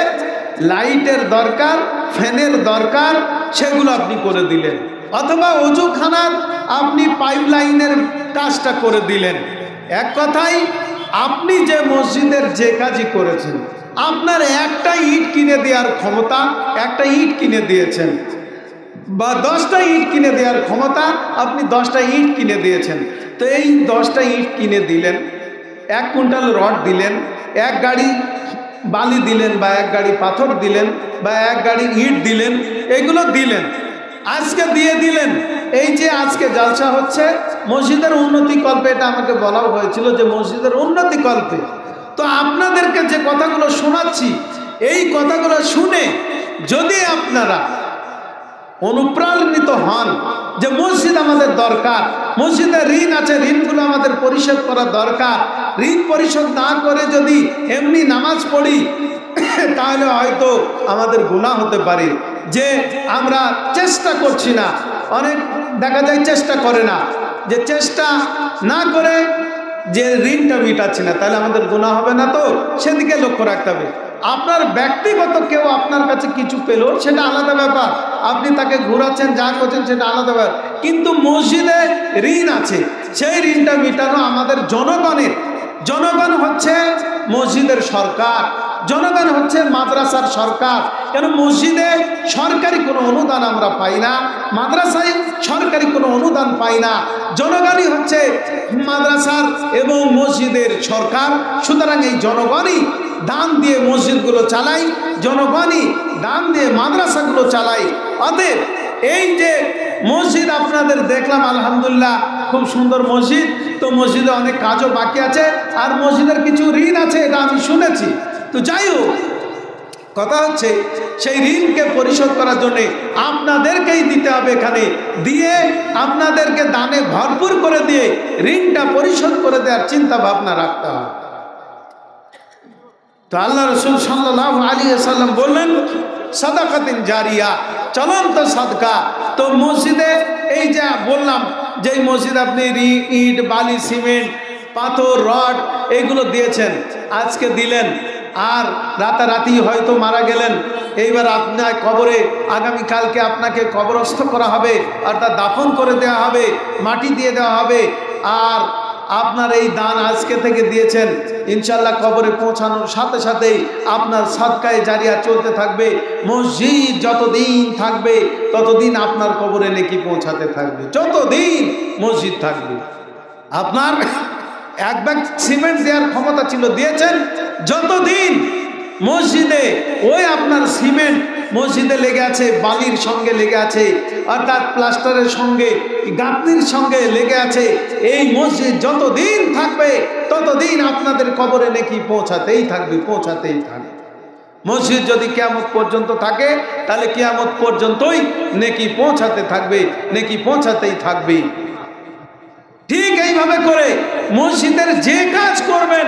লাইটের দরকার, ফ্যানের দরকার, সেগুলো আপনি করে দিলেন, অথবা ওযুখানার আপনি পাইপ লাইনের কাজটা করে দিলেন। এক কথায় আপনি যে মসজিদের যে কাজই করেছেন, আপনার একটা ইট কিনে দেওয়ার ক্ষমতা, একটা ইট কিনে দিয়েছেন, বা 10টা ইট কিনে দেওয়ার ক্ষমতা, আপনি 10টা ইট কিনে দিয়েছেন। তো এই 10টা ইট কিনে দিলেন, 1 কুইন্টাল রড দিলেন, 1 গাড়ি বালি দিলেন, বা 1 গাড়ি পাথর দিলেন, বা 1 গাড়ি ইট দিলেন, এগুলো দিলেন, আজকে দিয়ে দিলেন। এই যে আজকে জলসা হচ্ছে মসজিদের উন্নতি কল্পে, এটা আমাকে বলাও হয়েছিল যে মসজিদের উন্নতি কল্পে। তো আপনাদেরকে যে কথাগুলো শোনাচ্ছি, এই কথাগুলো শুনে যদি আপনারা অনুপ্রাণিত হন যে মসজিদ আমাদের দরকার, মসজিদে ঋণ আছে, ঋণগুলো আমাদের পরিশোধ করা দরকার, ঋণ পরিশোধ না করে যদি এমনি নামাজ পড়ি তাহলে হয়তো আমাদের গুনাহ হতে পারে যে আমরা চেষ্টা করছি না। অনেক দেখা যায় চেষ্টা করে না, যে চেষ্টা না করে যে ঋণটা মিটাচ্ছি না, তাহলে আমাদের গুনাহ হবে না, তো সেদিকে লক্ষ্য রাখতে হবে। আপনার ব্যক্তিগত কেউ আপনার কাছে কিছু পেল, সেটা আলাদা ব্যাপার, আপনি তাকে ঘোরাচ্ছেন, যা করছেন সেটা আলাদা ব্যাপার, কিন্তু মসজিদে ঋণ আছে, সেই ঋণটা মিটানো আমাদের জনগণের। জনগণ হচ্ছে মসজিদের সরকার, জনগণ হচ্ছে মাদ্রাসার সরকার। কেন মসজিদে সরকারি কোনো অনুদান আমরা পাই না, মাদ্রাসায় সরকারি কোনো অনুদান পাই না, জনগণই হচ্ছে মাদ্রাসার এবং মসজিদের সরকার। সুতরাং এই জনগণই দান দিয়ে মসজিদগুলো চালাই, জনগণই দান দিয়ে মাদ্রাসাগুলো চালাই। অতএব এই যে মসজিদ আপনাদের দেখলাম আলহামদুলিল্লাহ খুব সুন্দর মসজিদ, তো মসজিদে অনেক কাজও বাকি আছে, আর মসজিদের কিছু ঋণ আছে, এটা আমি শুনেছি। তো যাই হোক, কথা হচ্ছে সেই ঋণকে পরিশোধ করার জন্য আপনাদেরকেই দিতে হবে, এখানে দিয়ে আপনাদেরকে দানে ভরপুর করে দিয়ে ঋণটা পরিশোধ করে দেওয়ার চিন্তা ভাবনা রাখতে হবে। তো আল্লাহ রাসূল সাল্লাল্লাহু আলাইহি ওয়াসাল্লাম বললেন সাদাকাতিন জারিয়া, চলন্ত সাদকা। তো মসজিদে এই যে বললাম যে মসজিদ আপনি ইট বালি সিমেন্ট পাথর রড এইগুলো দিয়েছেন, আজকে দিলেন, আর রাতারাতি হয়তো মারা গেলেন, এইবার আপনার কবরে আগামীকালকে আপনাকে কবরস্থ করা হবে, অর্থাৎ দাফন করে দেওয়া হবে, মাটি দিয়ে দেওয়া হবে, আর আপনার এই দান আজকে থেকে দিয়েছেন, ইনশাল্লাহ কবরে পৌঁছানোর সাথে সাথেই আপনার সাদকায়ে জারিয়া চলতে থাকবে। মসজিদ যতদিন থাকবে ততদিন আপনার কবরে নেকি পৌঁছাতে থাকবে, যতদিন মসজিদ থাকবে। আপনার 1 ব্যাগ সিমেন্ট দেওয়ার ক্ষমতা ছিল, দিয়েছেন, যতদিন মসজিদে ওই আপনার সিমেন্ট মসজিদে লেগে আছে, বালির সঙ্গে লেগে আছে, অর্থাৎ প্লাস্টারের সঙ্গে গাঁথনির সঙ্গে লেগে আছে, এই মসজিদ যতদিন থাকবে ততদিন আপনাদের কবরে নেকি পৌঁছাতেই থাকবে, পৌঁছাতেই থাকবে। মসজিদ যদি কিয়ামত পর্যন্ত থাকে তাহলে কিয়ামত পর্যন্তই নেকি পৌঁছাতে থাকবে, নেকি পৌঁছাতেই থাকবে। ঠিক এইভাবে করে মসজিদের যে কাজ করবেন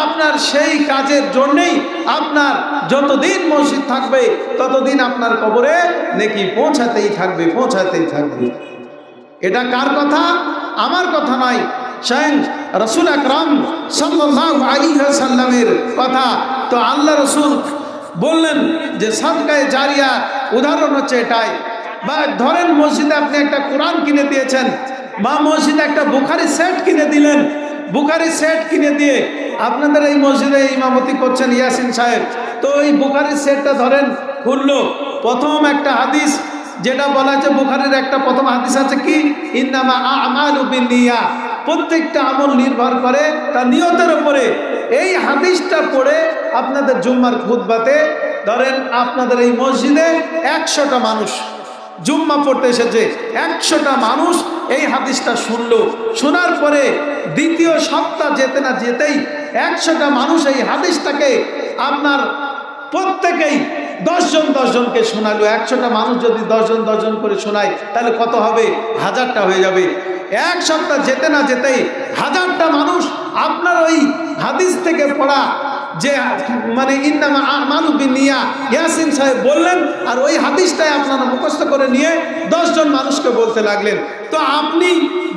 আপনার সেই কাজের জন্যই আপনার যতদিন মসজিদ থাকবে ততদিন আপনার কবরে নেকি পৌঁছাতেই থাকবে, পৌঁছাতেই থাকবে। এটা কার কথা? আমার কথা নয়, স্বয়ং রাসূল আকরাম সাল্লাল্লাহু আলাইহি ওয়াসাল্লামের কথা। তো আল্লাহ রাসূল বললেন যে সাদকায়ে জারিয়া উদাহরণ হচ্ছে এটাই। বা ধরেন মসজিদে আপনি একটা কোরআন কিনে দিয়েছেন, বা মসজিদে একটা বুখারি সেট কিনে দিলেন, বুখারি সেট কিনে দিয়ে আপনাদের এই মসজিদে ইমামতি করছেন ইয়াসিন সাহেব, তো এই বুখারি সেটটা ধরেন খুললো, প্রথম একটা হাদিস যেটা বলা আছে, বুখারীর একটা প্রথম হাদিস আছে কি, ইন্নামা আমালু বিন্নিয়া, প্রত্যেকটা আমল নির্ভর করে তার নিয়তের উপরে। এই হাদিসটা পড়ে আপনাদের জুম্মার খুতবাতে ধরেন আপনাদের এই মসজিদে 100টা মানুষ, জুম্মা পড়তে এসেছে, 100টা মানুষ এই হাদিসটা শুনলো। শোনার পরে দ্বিতীয় সপ্তাহ যেতে না যেতেই 100টা মানুষ এই হাদিসটাকে আপনার প্রত্যেকেই 10 জনকে শোনালো। 100টা মানুষ যদি 10 জন করে শোনায় তাহলে কত হবে? 1000টা হয়ে যাবে। 1 সপ্তাহ যেতে না যেতেই 1000টা মানুষ আপনার ওই হাদিস থেকে পড়া যে মানে ইন্নামা আমালু বিন্নিয়া ইয়াসিন সাহেব বললেন, আর ওই হাদিসটাই আপনারা মুখস্থ করে নিয়ে 10 জন মানুষকে বলতে লাগলেন। তো আপনি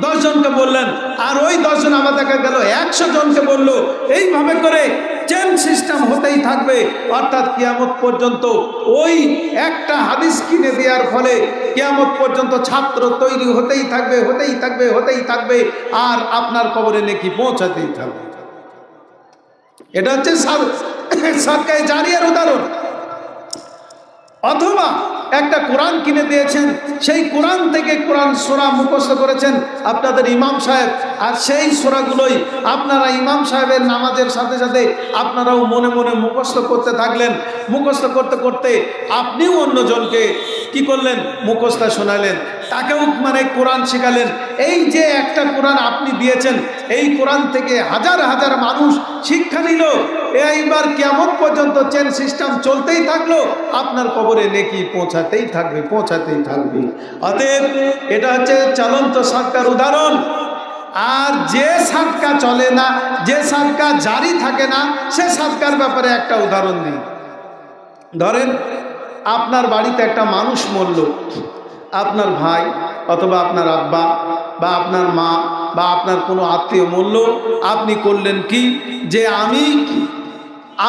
10 জনকে বললেন, আর ওই 10 জন আবার দেখা গেল 100 জনকে বললো। এইভাবে করে চেন সিস্টেম হতেই থাকবে, অর্থাৎ কিয়ামত পর্যন্ত ওই একটা হাদিস কিনে দেওয়ার ফলে কিয়ামত পর্যন্ত ছাত্র তৈরি হতেই থাকবে, আর আপনার কবরে নেকি পৌঁছাতেই থাকবে। এটা হচ্ছে সাদকায়ে জারিয়ার উদাহরণ। অথবা একটা কোরআন কিনে দিয়েছেন, সেই কোরআন থেকে কোরআন সূরা মুখস্থ করেছেন আপনাদের ইমাম সাহেব, আর সেই সূরাগুলোই আপনারা ইমাম সাহেবের নামাজের সাথে সাথে আপনারাও মনে মনে মুখস্থ করতে থাকলেন। মুখস্থ করতে করতে আপনিও অন্যজনকে কি করলেন? মুখস্থ শোনালেন, তাকেও মানে কোরআন শেখালেন। এই যে একটা কোরআন আপনি দিয়েছেন, এই কোরআন থেকে হাজার হাজার মানুষ শিক্ষা নিল। এইবার কিয়ামত পর্যন্ত চেন সিস্টেম চলতেই থাকলো, আপনার কবরে নেকি পৌঁছাতেই থাকবে। অতএব এটা হচ্ছে চলন্ত সাদকার উদাহরণ। আর যে সাদকা চলে না, যে সাদকা জারি থাকে না, সে সাদকার ব্যাপারে একটা উদাহরণ দিই। ধরেন আপনার বাড়িতে একটা মানুষ মরল, আপনার ভাই অথবা আপনার আব্বা বা আপনার মা বা আপনার কোনো আত্মীয় মরল। আপনি করলেন কি, যে আমি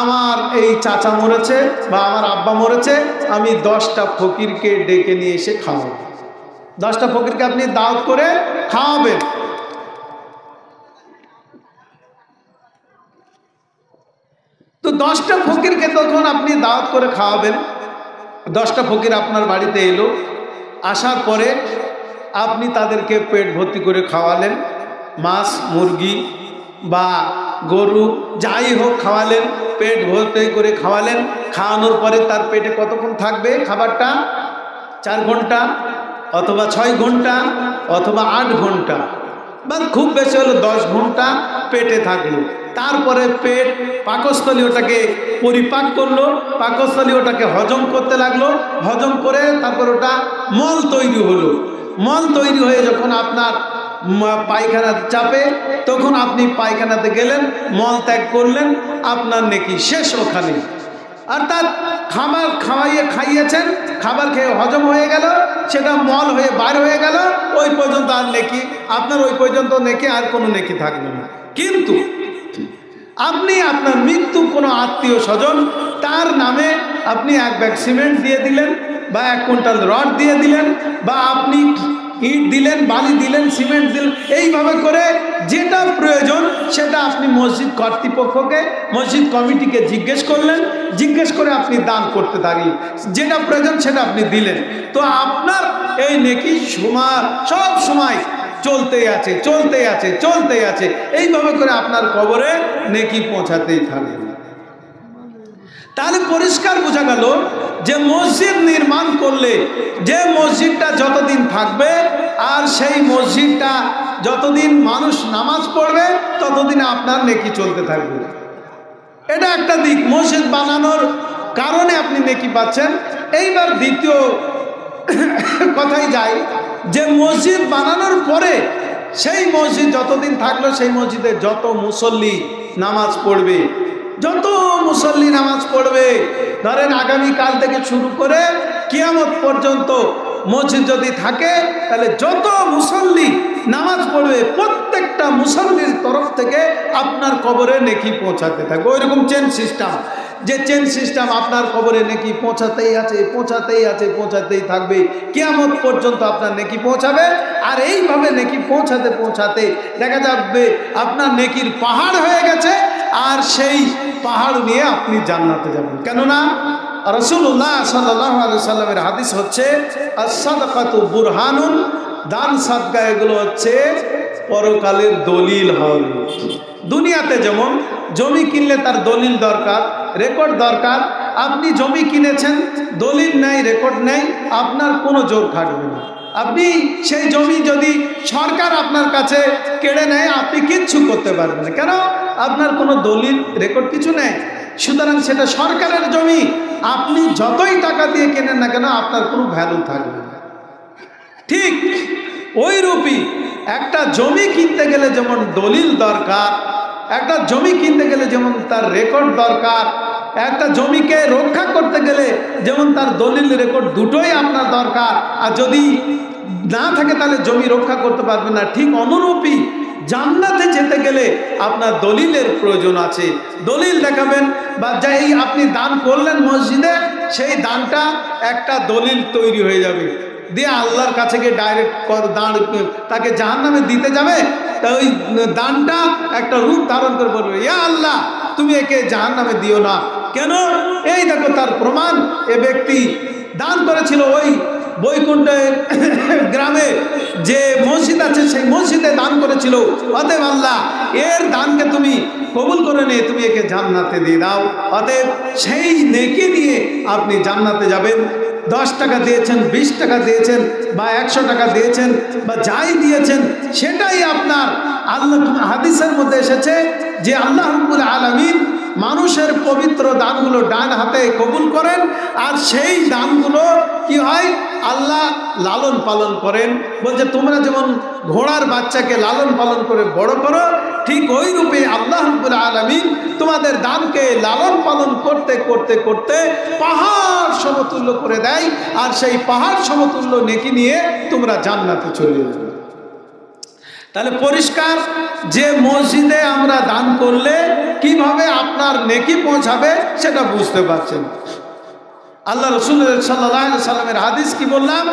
আমার এই চাচা মরেছে বা আমার আব্বা মরেছে, আমি 10টা ফকিরকে ডেকে নিয়ে এসে খাওয়াবো। 10টা ফকিরকে আপনি দাওয়াত করে খাওয়াবেন। তো 10টা ফকিরকে তখন আপনি দাওয়াত করে খাওয়াবেন। 10টা ফকির আপনার বাড়িতে এলো, আসার পরে আপনি তাদেরকে পেট ভর্তি করে খাওয়ালেন, মাছ মুরগি বা গরু যাই হোক খাওয়ালেন, পেট ভর্তি করে খাওয়ালেন। খাওয়ানোর পরে তার পেটে কতক্ষণ থাকবে খাবারটা? 4 ঘন্টা অথবা 6 ঘন্টা অথবা 8 ঘন্টা বা খুব বেশি হলো 10 ঘন্টা পেটে থাকলো। তারপরে পেট পাকস্থলী ওটাকে পরিপাক করলো, পাকস্থলী ওটাকে হজম করতে লাগলো, হজম করে তারপর ওটা মল তৈরি হলো। মল তৈরি হয়ে যখন আপনার পায়খানা চাপে, তখন আপনি পায়খানাতে গেলেন, মল ত্যাগ করলেন, আপনার নেকি শেষ ওখানে। অর্থাৎ খাবার খাইয়েছেন, খাবার খেয়ে হজম হয়ে গেল, সেটা মল হয়ে বার হয়ে গেল, ওই পর্যন্ত আর নেকি আপনার, ওই পর্যন্ত নেকি আর কোনো নেকি থাকবে না। কিন্তু আপনি আপনার মৃত্যু কোনো আত্মীয় স্বজন, তার নামে আপনি 1 ব্যাগ সিমেন্ট দিয়ে দিলেন বা 1 কুইন্টাল রড দিয়ে দিলেন, বা আপনি ইট দিলেন, বালি দিলেন, সিমেন্ট দিলেন, এইভাবে করে যেটা প্রয়োজন সেটা আপনি মসজিদ কর্তৃপক্ষকে, মসজিদ কমিটিকে জিজ্ঞেস করলেন, জিজ্ঞেস করে আপনি দান করতে থাকলেন, যেটা প্রয়োজন সেটা আপনি দিলেন। তো আপনার এই নেকি সব সময় চলতে আছে, এইভাবে করে আপনার কবরে নেকি পৌঁছাতেই থাকবে। তাহলে পরিষ্কার বোঝা গেল যে মসজিদ নির্মাণ করলে যে মসজিদটা যতদিন থাকবে আর সেই মসজিদটা যতদিন মানুষ নামাজ পড়বে ততদিন আপনার নেকি চলতে থাকবে। এটা একটা দিক, মসজিদ বানানোর কারণে আপনি নেকি পাচ্ছেন। এইবার দ্বিতীয় কথাই যাই, যে মসজিদ বানানোর পরে সেই মসজিদ যতদিন থাকলো সেই মসজিদে যত মুসল্লি নামাজ পড়বে, ধরেন আগামীকাল থেকে শুরু করে কিয়ামত পর্যন্ত মসজিদ যদি থাকে, তাহলে যত মুসল্লি নামাজ পড়বে প্রত্যেকটা মুসল্লির তরফ থেকে আপনার কবরে নেকি পৌঁছাতে থাকবে। ওইরকম চেন সিস্টেম, যে চেন সিস্টেম আপনার কবরে নেকি পৌঁছাতেই থাকবে, কিয়ামত পর্যন্ত আপনার নেকি পৌঁছাবে। আর এইভাবে নেকি পৌঁছাতে দেখা যাবে আপনার নেকির পাহাড় হয়ে গেছে, আর সেই পাহাড় নিয়ে আপনি জান্নাতে যাবেন। কেননা রাসূলুল্লাহ সাল্লাল্লাহু আলাইহি সাল্লামের হাদিস হচ্ছে, আস-সাদাকাতু বুরহানুন, দান সাদকা এগুলো হচ্ছে পরকালের দলিল হবে। দুনিয়াতে যেমন জমি কিনলে তার দলিল দরকার, রেকর্ড দরকার, আপনি জমি কিনেছেন, দলিল নেই, রেকর্ড নেই, আপনার কোনো জোর থাকবে না। আপনি সেই জমি যদি সরকার আপনার কাছে কেড়ে নেয়, আপনি কিচ্ছু করতে পারবেন না। কেন? আপনার কোনো দলিল রেকর্ড কিছু নেই। সুতরাং সেটা সরকারের জমি, আপনি যতই টাকা দিয়ে কেনেন না কেন, আপনার কোনো ভ্যালু থাকবে না। ঠিক ওই রূপই একটা জমি কিনতে গেলে যেমন দলিল দরকার, একটা জমি কিনতে গেলে যেমন তার রেকর্ড দরকার, একটা জমিকে রক্ষা করতে গেলে যেমন তার দলিল রেকর্ড দুটোই আপনার দরকার, আর যদি না থাকে তাহলে জমি রক্ষা করতে পারবেন না। ঠিক অনুরূপই জান্নাতে যেতে গেলে আপনার দলিলের প্রয়োজন আছে। দলিল দেখাবেন, বা যাই আপনি দান করলেন মসজিদে, সেই দানটা একটা দলিল তৈরি হয়ে যাবে, দিয়ে আল্লাহর কাছে গিয়ে ডাইরেক্ট দান তাকে জাহান্নামে দিতে যাবে। তা ওই দানটা একটা রূপ ধারণ করে বলবে, ইয়া আল্লাহ তুমি একে জাহান্নামে দিও না। কেন? এই দেখো তার প্রমাণ, এ ব্যক্তি দান করেছিল ওই বৈকুণ্ঠের গ্রামে যে মসজিদ আছে সেই মসজিদে দান করেছিল, অতএব আল্লাহ এর দানকে তুমি কবুল করে নিয়ে তুমি একে জান্নাতে দিয়ে দাও। অতএব সেই নেকি নিয়ে আপনি জান্নাতে যাবেন। 10 টাকা দিয়েছেন, 20 টাকা দিয়েছেন, বা 100 টাকা দিয়েছেন, বা যাই দিয়েছেন, সেটাই আপনার। আল্লাহ হাদিসের মধ্যে এসেছে যে আল্লাহ রাব্বুল আলামিন মানুষের পবিত্র দানগুলো ডান হাতে কবুল করেন, আর সেই দানগুলো কি হয়, আল্লাহ লালন পালন করেন। বলছে তোমরা যেমন ঘোড়ার বাচ্চাকে লালন পালন করে বড় করো, ঠিক ওই রূপে আল্লাহ রাব্বুল আলামিন তোমাদের দানকে লালন পালন করতে করতে করতে পাহাড় সমতুল্য করে দেয়, আর সেই পাহাড় সমতুল্য নেকি নিয়ে তোমরা জান্নাতে চলে যাবে। তাহলে পরিষ্কার যে মসজিদে আমরা দান করলে কিভাবে আপনার নেকি পৌঁছাবে সেটা বুঝতে পারছেন। আল্লাহ রাসূল সাল্লাল্লাহু আলাইহি সাল্লামের হাদিস কি বললাম,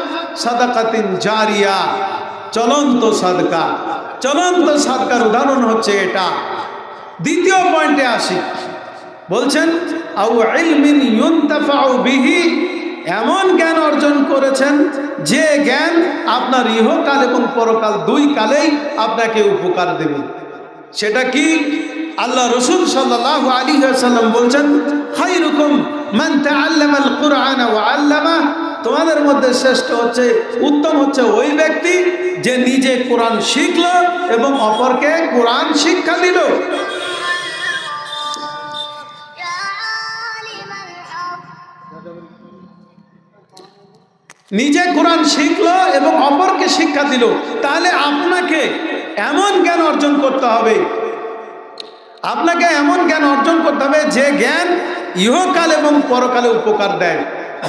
সাদাকাতিন জারিয়া, চলন্ত সাদকা। চলন্ত সাদকার উদাহরণ হচ্ছে এটা। দ্বিতীয় পয়েন্টে আসি, বলছেন আউ ইলমিন ইউনতাফাউ বিহি, এমন জ্ঞান অর্জন করেছেন যে জ্ঞান আপনার ইহকাল এবং পরকাল দুই কালেই আপনাকে উপকার দেবে। সেটা কি? আল্লাহ রাসূল সাল্লাল্লাহু আলাইহি ওয়াসাল্লাম বলছেন, খায়রুকুম মান তাআল্লামাল কুরআন ওয়া আল্লামা, তোমাদের মধ্যে শ্রেষ্ঠ হচ্ছে, উত্তম হচ্ছে ওই ব্যক্তি যে নিজে কোরআন শিখলো এবং অপরকে কোরআন শিক্ষা দিল। নিজে কোরআন শিখলো এবং অপরকে শিক্ষা দিল। তাহলে আপনাকে এমন জ্ঞান অর্জন করতে হবে, আপনাকে এমন জ্ঞান অর্জন করতে হবে যে জ্ঞান ইহকাল এবং পরকালে উপকার দেয়।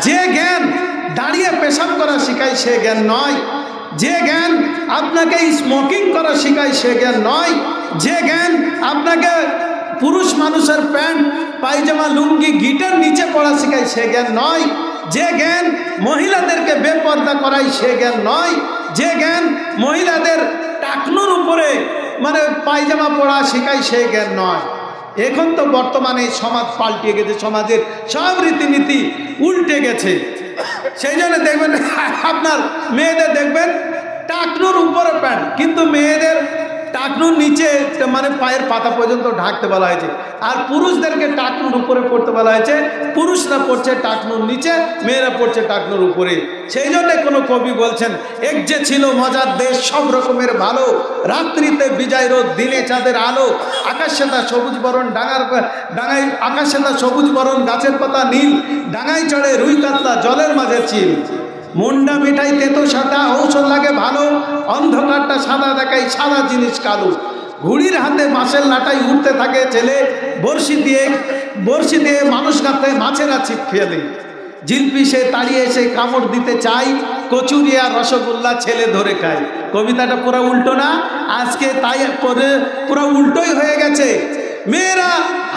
যে জ্ঞান দাঁড়িয়ে পেশাব করা শেখায় সে জ্ঞান নয়, যে জ্ঞান আপনাকে স্মোকিং করা শেখায় সে জ্ঞান নয়, যে জ্ঞান আপনাকে পুরুষ মানুষের প্যান্ট পায়জামা লুঙ্গি গিটার নিচে পড়া শেখায় সে জ্ঞান নয়, যে জ্ঞান মহিলাদেরকে বেপর্দা করায় সে জ্ঞান নয়, যে জ্ঞান মহিলাদের টাকনুর উপরে মানে পায়জামা পড়া শেখায় সে জ্ঞান নয়। এখন তো বর্তমানে সমাজ পাল্টে গেছে, সমাজের সব রীতিনীতি উল্টে গেছে। সেই জন্য দেখবেন আপনার মেয়েদের দেখবেন টাকনুর উপরে প্যান্ট, কিন্তু মেয়েদের টাকনুর নিচে মানে পায়ের পাতা পর্যন্ত ঢাকতে বলা হয়েছে, আর পুরুষদেরকে টাকনুর উপরে পড়তে বলা হয়েছে। পুরুষরা পড়ছে টাকনুর নিচে, মেয়েরা পড়ছে টাকনুর উপরে। সেই জন্য কোনো কবি বলছেন, এক যে ছিল মজার দেশ সব রকমের ভালো, রাত্রিতে বিজয় রোদ দিনে চাঁদের আলো, আকাশ সাদা সবুজ বরণ ডাঙায় আকাশ সাদা সবুজ বরণ গাছের পাতা নীল, ডাঙায় চড়ে রুই কাতলা জলের মাঝে চিল, মুন্ডা মিঠাই তেতো সাদা ঔষধ লাগে ভালো, অন্ধকারটা সাদা দেখাই সাদা জিনিস কালো, ঘুড়ির হাতে মাছের লাটাই উঠতে থাকে ছেলে, বড়শি দিয়ে মানুষ কাঁদতে মাছেরা ছিপ ফেলে, জিলপি সে তাড়িয়ে এসে কামড় দিতে চাই, কচুরি আর রসগোল্লা ছেলে ধরে খায়। কবিতাটা পুরো উল্টো না? আজকে তাই পুরো উল্টোই হয়ে গেছে। মেয়েরা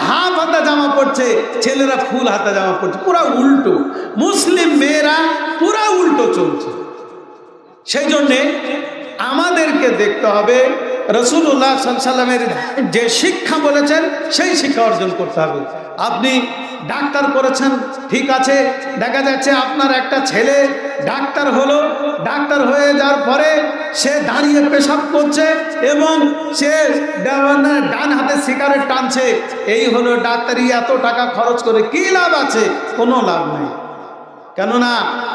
হাফ হাতা জামা পড়ছে, ছেলেরা ফুল হাতা জামা পড়ছে, পুরো উল্টো। মুসলিম মেয়েরা পুরো উল্টো চলছে। সেই জন্যে আমাদেরকে দেখতে হবে রাসূলুল্লাহ সাল্লাল্লাহু আলাইহি ওয়াসাল্লামের যে শিক্ষা বলেছেন সেই শিক্ষা অর্জন করতে হবে। আপনি ডাক্তার করেছেন, ঠিক আছে, দেখা যাচ্ছে আপনার একটা ছেলে ডাক্তার হলো, ডাক্তার হয়ে যাওয়ার পরে সে দাঁড়িয়ে পেশাব করছে এবং সে ডান হাতে সিগারেট টানছে, এই হলো ডাক্তারি। এত টাকা খরচ করে কি লাভ আছে? কোনো লাভ নেই। কেননা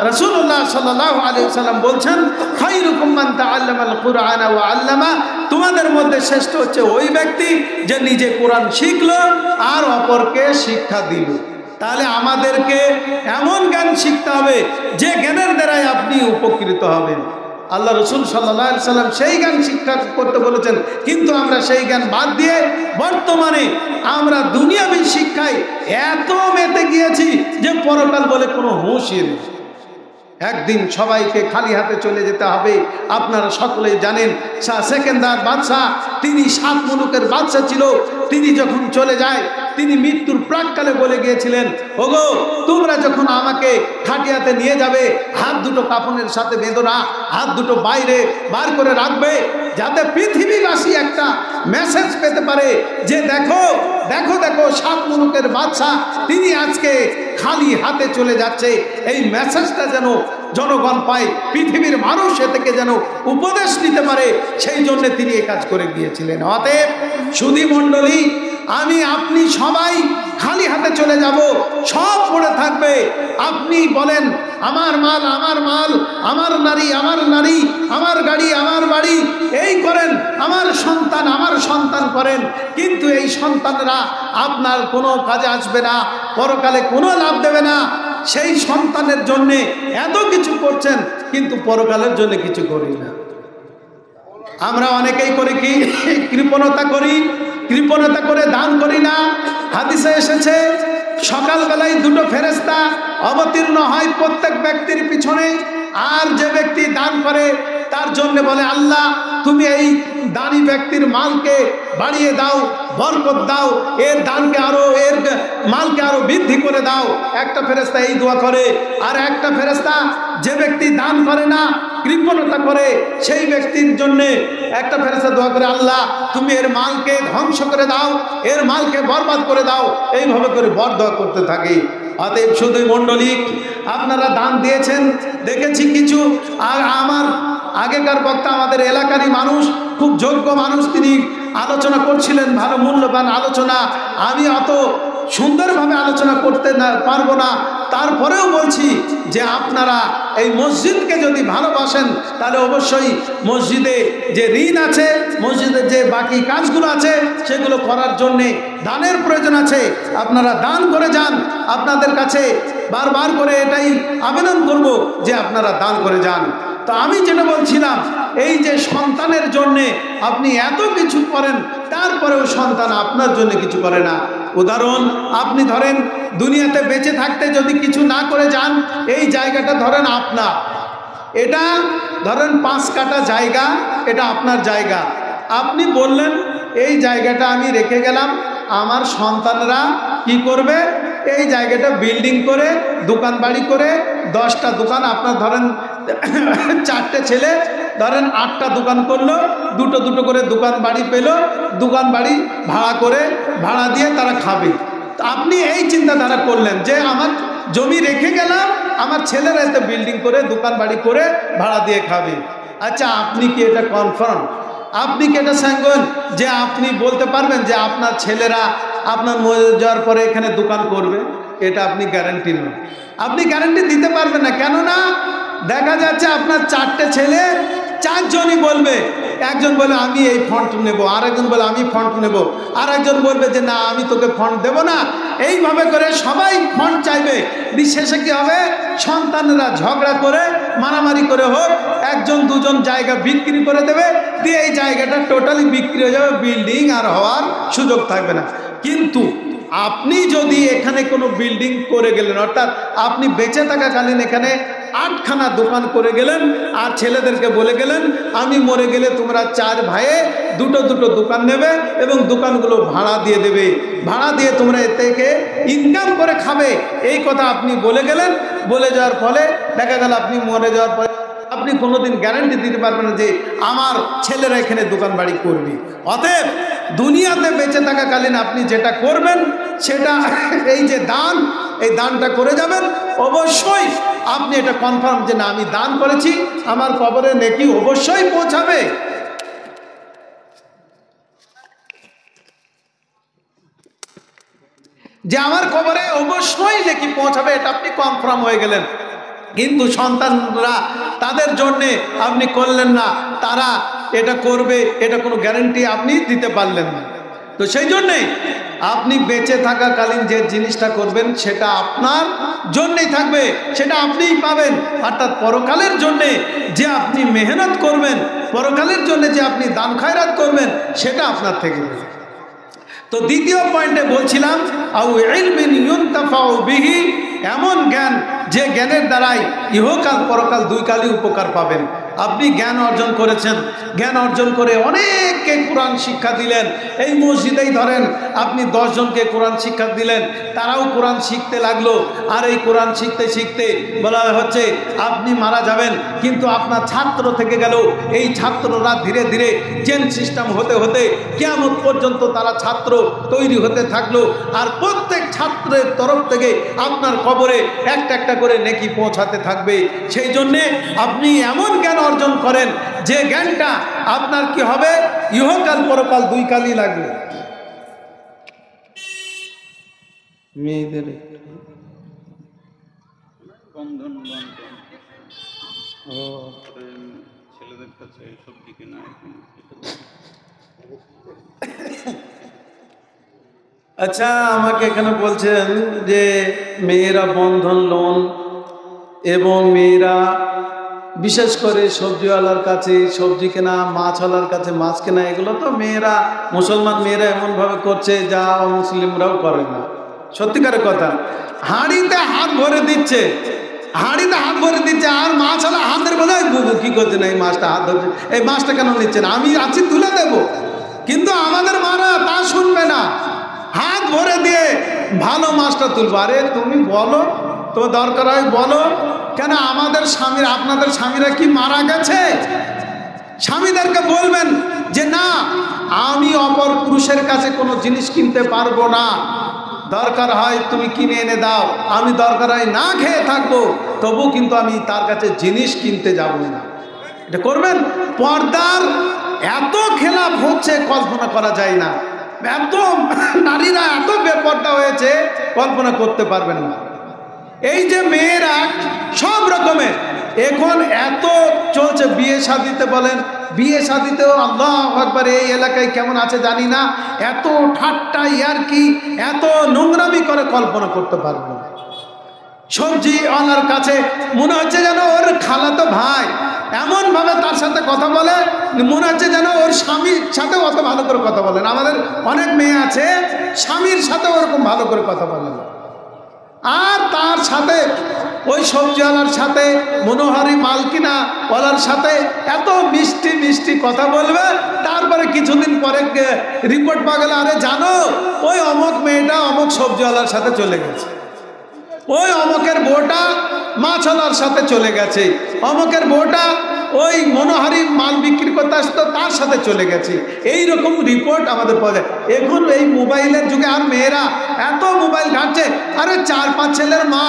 রাসূলুল্লাহ সাল্লাল্লাহু আলাইহি ওয়াসাল্লাম বলছেন, খায়রুকুম মান তাআল্লামাল কুরআনা ওয়া আল্লামা, তোমাদের মধ্যে শ্রেষ্ঠ হচ্ছে ওই ব্যক্তি যে নিজে কোরআন শিখলো আর অপরকে শিক্ষা দিল। তাহলে আমাদেরকে এমন জ্ঞান শিখতে হবে যে জ্ঞানের দ্বারাই আপনি উপকৃত হবেন। আল্লাহ রসুল সাল্লাল্লাহু আলাইহি সাল্লাম সেই জ্ঞান শিক্ষা করতে বলেছেন, কিন্তু আমরা সেই জ্ঞান বাদ দিয়ে বর্তমানে আমরা দুনিয়াবী শিক্ষায় এত মেতে গিয়েছি যে পরকাল বলে কোনো হুঁশই নেই। একদিন সবাইকে খালি হাতে চলে যেতে হবে। আপনারা সকলেই জানেন শাহ সেকেন্দার বাদশাহ, তিনি 7 মুলুকের বাদশাহ ছিল। তিনি যখন চলে যায়, তিনি মৃত্যুর প্রাককালে বলে গিয়েছিলেন, ওগো তোমরা যখন আমাকে খাটিয়াতে নিয়ে যাবে, হাত দুটো কাফনের সাথে বেঁধো না, হাত দুটো বাইরে বার করে রাখবে, যাতে পৃথিবীবাসী একটা মেসেজ পেতে পারে যে দেখো দেখো দেখো 7 মুলুকের বাদশাহ তিনি আজকে খালি হাতে চলে যাচ্ছে। এই মেসেজটা যেন জনগণ পায়, পৃথিবীর মানুষ এ থেকে যেন উপদেশ নিতে পারে, সেই জন্য তিনি এই কাজ করে গিয়েছিলেন। অতএব সুধী মণ্ডলী, আমি আপনি সবাই খালি হাতে চলে যাব, সব পড়ে থাকবে। আপনি বলেন আমার মাল আমার মাল, আমার নারী আমার নারী, আমার গাড়ি আমার বাড়ি, এই করেন, আমার সন্তান করেন, কিন্তু এই সন্তানরা আপনার কোনো কাজে আসবে না, পরকালে কোনো লাভ দেবে না। সেই সন্তানের জন্য এত কিছু করছেন, কিন্তু পরকালের জন্য কিছু করি না। আমরা অনেকেই করি কি, কৃপণতা করি, কৃপণতা করে দান করি না। হাদিসে এসেছে সকালবেলায় 2টো ফেরেশতা অবতীর্ণ হয় প্রত্যেক ব্যক্তির পিছনে, আর যে ব্যক্তি দান করে তার জন্য বলে, আল্লাহ তুমি এই দানি ব্যক্তির মালকে বাড়িয়ে দাও, বরকত দাও, এর দানকে আরো, এর মালকে আরো বৃদ্ধি করে দাও। একটা ফেরেশতা এই দোয়া করে। আর একটা ফেরেশতা যে ব্যক্তি দান করে না, কৃপণতা করে, সেই ব্যক্তির জন্য একটা ফেরেশতা দোয়া করে, আল্লাহ তুমি এর মালকে ধ্বংস করে দাও, এর মালকে বরবাদ করে দাও। এইভাবে করে বরদোয়া করতে থাকে। অতএব শুধু মণ্ডলী, আপনারা দান দিয়েছেন দেখেছি কিছু। আর আমার আগেকার বক্তা আমাদের এলাকারই মানুষ, খুব যোগ্য মানুষ, তিনি আলোচনা করছিলেন, ভালো মূল্যবান আলোচনা। আমি অত সুন্দরভাবে আলোচনা করতে পারবো না, তারপরেও বলছি যে আপনারা এই মসজিদকে যদি ভালোবাসেন, তাহলে অবশ্যই মসজিদে যে ঋণ আছে, মসজিদের যে বাকি কাজগুলো আছে, সেগুলো করার জন্যে দানের প্রয়োজন আছে। আপনারা দান করে যান। আপনাদের কাছে বারবার করে এটাই আবেদন করব যে আপনারা দান করে যান। তো আমি যেটা বলছিলাম, এই যে সন্তানের জন্যে আপনি এত কিছু করেন, তারপরেও সন্তান আপনার জন্য কিছু করে না। উদাহরণ, আপনি ধরেন দুনিয়াতে বেঁচে থাকতে যদি কিছু না করে যান, এই জায়গাটা ধরেন আপনার, এটা ধরেন 5 কাঠা জায়গা, এটা আপনার জায়গা। আপনি বললেন এই জায়গাটা আমি রেখে গেলাম, আমার সন্তানরা কি করবে, এই জায়গাটা বিল্ডিং করে, দোকান বাড়ি করে, 10টা দোকান, আপনার ধরেন 4টে ছেলে ধরেন 8টা দোকান করলো, দুটো করে দোকান বাড়ি পেলো, দোকান বাড়ি ভাড়া করে, ভাড়া দিয়ে তারা খাবে। তো আপনি এই চিন্তাধারা করলেন যে আমার জমি রেখে গেলাম, আমার ছেলেরা এতে বিল্ডিং করে, দোকান বাড়ি করে, ভাড়া দিয়ে খাবে। আচ্ছা, আপনি কি এটা কনফার্ম? আপনি কি এটা সাঙ্গন যে আপনি বলতে পারবেন যে আপনার ছেলেরা আপনার মরে যাওয়ার পরে এখানে দোকান করবে? এটা আপনি গ্যারান্টি নয়, আপনি গ্যারান্টি দিতে পারবেন না। কেননা দেখা যাচ্ছে আপনার 4টে ছেলে, 4 জনই বলবে, একজন বলে আমি এই ফন্ড নেব, আরেকজন বলে আমি ফন্ড নেব, আরেকজন বলবে যে না আমি তোকে ফন্ড দেব না। এইভাবে করে সবাই ফন্ড চাইবে। শেষে কি হবে, সন্তানরা ঝগড়া করে, মারামারি করে হোক, 1-2জন জায়গা বিক্রি করে দেবে, দিয়ে এই জায়গাটা টোটালি বিক্রি হয়ে যাবে, বিল্ডিং আর হওয়ার সুযোগ থাকবে না। কিন্তু আপনি যদি এখানে কোনো বিল্ডিং করে গেলেন, অর্থাৎ আপনি বেঁচে থাকাকালীন এখানে 8খানা দোকান করে গেলেন, আর ছেলেদেরকে বলে গেলেন আমি মরে গেলে তোমরা 4 ভাইয়ে দুটো দোকান নেবে এবং দোকানগুলো ভাড়া দিয়ে দেবে, ভাড়া দিয়ে তোমরা এ থেকে ইনকাম করে খাবে, এই কথা আপনি বলে গেলেন। বলে যাওয়ার ফলে দেখা গেল আপনি মরে যাওয়ার পরে আপনি কোনোদিন গ্যারান্টি দিতে পারবেন না যে আমার ছেলেরা এখানে দোকান বাড়ি করবে। অতএব দুনিয়াতে বেঁচে থাকাকালীন আপনি যেটা করবেন সেটা এই যে দান, এই দানটা করে যাবেন। অবশ্যই আপনি এটা কনফার্ম যে না আমি দান করেছি, আমার কবরে নেকি অবশ্যই পৌঁছাবে। যে আমার কবরে অবশ্যই নেকি পৌঁছাবে, এটা আপনি কনফার্ম হয়ে গেলেন। কিন্তু সন্তানরা তাদের জন্য আপনি করলেন না, তারা এটা করবে এটা কোনো গ্যারান্টি আপনি দিতে পারলেন না। তো সেই জন্যে আপনি বেঁচে থাকাকালীন যে জিনিসটা করবেন সেটা আপনার জন্যই থাকবে, সেটা আপনিই পাবেন। অর্থাৎ পরকালের জন্যে যে আপনি মেহনত করবেন, পরকালের জন্য যে আপনি দান খয়রাত করবেন, সেটা আপনার থেকে। তো দ্বিতীয় পয়েন্টে বলছিলাম আউ ইলমিন ইউনতাফাউ বিহি, এমন জ্ঞান যে জ্ঞানের দ্বারাই ইহকাল পরকাল দুই কালই উপকার পাবেন। আপনি জ্ঞান অর্জন করেছেন, জ্ঞান অর্জন করে অনেককে কোরআন শিক্ষা দিলেন। এই মসজিদেই ধরেন আপনি 10 জনকে কোরআন শিক্ষা দিলেন, তারাও কোরআন শিখতে লাগলো। আর এই কোরআন শিখতে শিখতে বলা হচ্ছে আপনি মারা যাবেন, কিন্তু আপনার ছাত্র থেকে গেল। এই ছাত্ররা ধীরে ধীরে চেন সিস্টেম হতে হতে কিয়ামত পর্যন্ত তারা ছাত্র তৈরি হতে থাকলো। আর প্রত্যেক ছাত্রের তরফ থেকে আপনার কবরে একটা একটা করে নেকি পৌঁছাতে থাকবে। সেই জন্যে আপনি এমন জ্ঞান অর্জন করেন যে জ্ঞানটা আপনার কি হবে, ইহকাল পরকাল দুই কালই লাগবে। মেয়েদের বন্ধন ছেলেদের কাছে সবজি কেনা। আচ্ছা, আমাকে এখানে বলছেন যে মেয়েরা বন্ধন লোন এবং মেয়েরা বিশেষ করে সবজিওয়ালার কাছে সবজি কেনা, মাছওয়ালার কাছে মাছ কেনা, এগুলো তো মেয়েরা, মুসলমান মেয়েরা এমনভাবে করছে যা মুসলিমরাও করে না। সত্যিকারের কথা, হাঁড়িতে হাত ভরে দিচ্ছে, হাঁড়িতে হাত ভরে দিচ্ছে, আর মাছওয়ালা হাতের বলে বুবু কি করছে না, এই মাছটা হাত ধরছে, এই মাছটা কেন নিচ্ছে না, আমি আছি তুলে দেবো। কিন্তু আমাদের মারা তা শুনবে না, হাত ভরে দিয়ে ভালো মাছটা তুলবো। আরে তুমি বলো তো, দরকার হয় বলো, কেন আমাদের স্বামীর, আপনাদের স্বামীরা কি মারা গেছে? স্বামীদেরকে বলবেন যে না, আমি অপর পুরুষের কাছে কোনো জিনিস কিনতে পারবো না, দরকার হয় তুমি কিনে এনে দাও, আমি দরকার হয় না খেয়ে থাকবো, তবু কিন্তু আমি তার কাছে জিনিস কিনতে যাব না। এটা করবেন। পর্দার এত খেলাপ হচ্ছে কল্পনা করা যায় না, এত নারীরা এত বেপর্দা হয়েছে কল্পনা করতে পারবেন না। এই যে মেয়েরা সব রকমের এখন এত চলছে, বিয়ে শাদিতে বলেন, বিয়ে শাদিতেও আল্লাহু আকবার, এই এলাকায় কেমন আছে জানি না, এত ঠাট্টা ইয়ারকি, এত নোংরামি করে কল্পনা করতে পারবো না। সবজি ওনার কাছে মনে হচ্ছে যেন ওর খালাতো ভাই, এমন ভাবে তার সাথে কথা বলে মনে হচ্ছে যেন ওর স্বামীর সাথে অত ভালো করে কথা বলেন। আমাদের অনেক মেয়ে আছে স্বামীর সাথে ওরকম ভালো করে কথা বলেন, আর তার সাথে ওই সবজিওয়ালার সাথে, মনোহারি মালকিনা ওয়ালার সাথে এত মিষ্টি মিষ্টি কথা বলবে। তারপরে কিছুদিন পরে রিপোর্ট পাওয়া গেল, আরে জানো ওই অমুক মেয়েটা অমুক সবজিওয়ালার সাথে চলে গেছে, ওই অমুকের বউটা মাছওয়ালার সাথে চলে গেছে, অমুকের বউটা ওই মনোহারি মাল বিক্রি করতে আসতো তার সাথে চলে গেছে। এই রকম রিপোর্ট আমাদের পাওয়া যায়। এখন এই মোবাইলের যুগে আর মেয়েরা এত মোবাইল ঘাঁটছে, আরে 4-5 ছেলের মা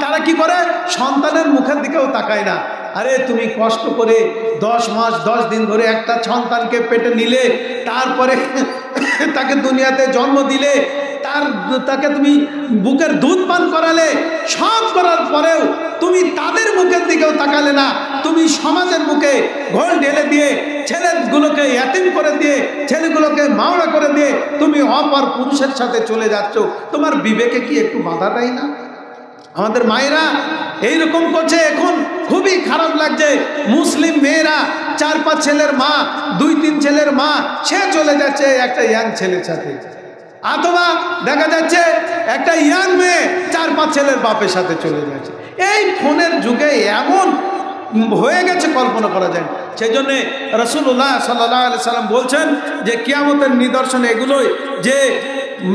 তারা কি করে, সন্তানের মুখের দিকেও তাকায় না। আরে তুমি কষ্ট করে 10 মাস 10 দিন ধরে একটা সন্তানকে পেটে নিলে, তারপরে তাকে দুনিয়াতে জন্ম দিলে, তাকে তুমি বুকের দুধ পান করালে, সব করার পরেও তুমি তাদের মুখের দিকেও তাকালে না। তুমি সমাজের মুখে ঘোল ঢেলে দিয়ে ছেলেগুলোকে এতিম করে দিয়ে, ছেলেগুলোকে মাওড়া করে দিয়ে তুমি অপর পুরুষের সাথে চলে যাচ্ছ। তোমার বিবেকে কি একটু বাধা দেয় না? আমাদের মায়েরা এইরকম করছে। এখন খুবই খারাপ লাগছে, মুসলিম মেয়েরা 4-5 ছেলের মা, 2-3 ছেলের মা, সে চলে যাচ্ছে একটা ইয়াং ছেলের সাথে, অথবা দেখা যাচ্ছে একটা ইয়াং মেয়ে 4-5 ছেলের বাপের সাথে চলে যাচ্ছে। এই ফোনের যুগে এমন হয়ে গেছে কল্পনা করা যায়। সেই জন্যে রাসূলুল্লাহ সাল্লাল্লাহু আলাইহি সাল্লাম বলছেন যে কিয়ামতের নিদর্শন এগুলোই, যে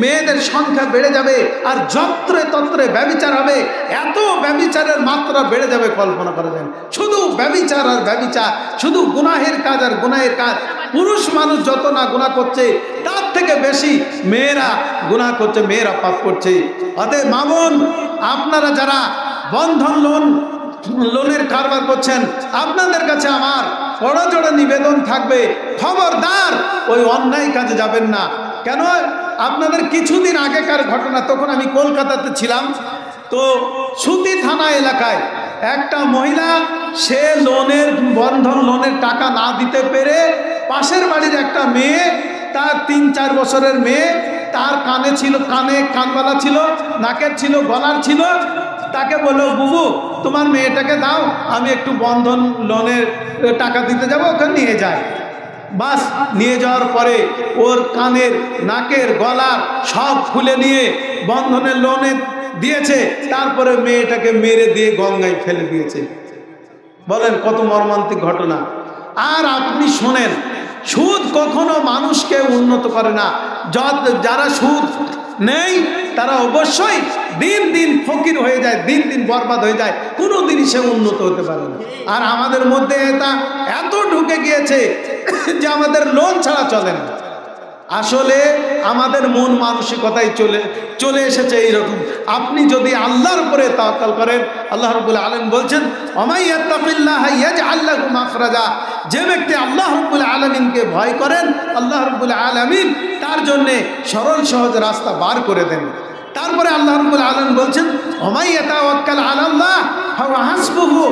মেয়েদের সংখ্যা বেড়ে যাবে আর যত্রে তত্রে ব্যভিচার হবে, এত ব্যভিচারের মাত্রা বেড়ে যাবে কল্পনা করা যায়। শুধু ব্যভিচার আর ব্যভিচার, শুধু গুনাহের কাজ আর গুনাহের কাজ। পুরুষ মানুষ যত না গুনাহ করছে তার থেকে বেশি মেয়েরা গুনাহ করছে, মেয়েরা পাপ করছে। অতএব মা বোন, আপনারা যারা বন্ধন লোনের কারবার করছেন, আপনাদের কাছে আমার বড়জোড়ে নিবেদন থাকবে, খবরদার ওই অন্যায় কাজে যাবেন না। কেন? আপনাদের কিছুদিন আগেকার ঘটনা, তখন আমি কলকাতাতে ছিলাম। তো সুতি থানা এলাকায় একটা মহিলা, সে বন্ধন লোনের টাকা না দিতে পেরে পাশের বাড়ির একটা মেয়ে, তার 3-4 বছরের মেয়ে, তার কানে কানবালা ছিল, নাকের ছিল, গলার ছিল, তাকে বলল, বুবু তোমার মেয়েটাকে দাও, আমি একটু বন্ধন লোনের টাকা দিতে যাব, ওখানে নিয়ে যায়। বাস নিয়ে যাওয়ার পরে ওর কানের, নাকের, গলার সব খুলে নিয়ে বন্ধনের লোনে দিয়েছে, তারপরে মেয়েটাকে মেরে দিয়ে গঙ্গায় ফেলে দিয়েছে। বলেন কত মর্মান্তিক ঘটনা। আর আপনি শোনেন, সুদ কখনো মানুষকে উন্নত করে না। যারা সুদ নেই তারা অবশ্যই দিন দিন ফকির হয়ে যায়, দিন দিন বরবাদ হয়ে যায়, কোনো দিনই সে উন্নত হতে পারে না। আর আমাদের মধ্যে এটা এত ঢুকে গিয়েছে যে আমাদের লোন ছাড়া চলে না। আসলে আমাদের মন মানসিকতাই চলে এসেছে এইরকম। আপনি যদি আল্লাহর উপরে তাওয়াক্কুল করেন, আল্লাহ রাব্বুল আলামিন বলছেন, ওমাই ইয়াত্তাকিল্লাহা ইয়াজআল লাহু মাখরাজা, যে ব্যক্তি আল্লাহ রাব্বুল আলামিনকে ভয় করেন, আল্লাহ রাব্বুল আলামিন তার জন্য সরল সহজ রাস্তা বার করে দেন। তারপরে আল্লাহ রাব্বুল আলামিন বলছেন, ওমাই ইয়াতাওয়াক্কাল আলাল্লাহ ফাহুয়া হাসবুহু,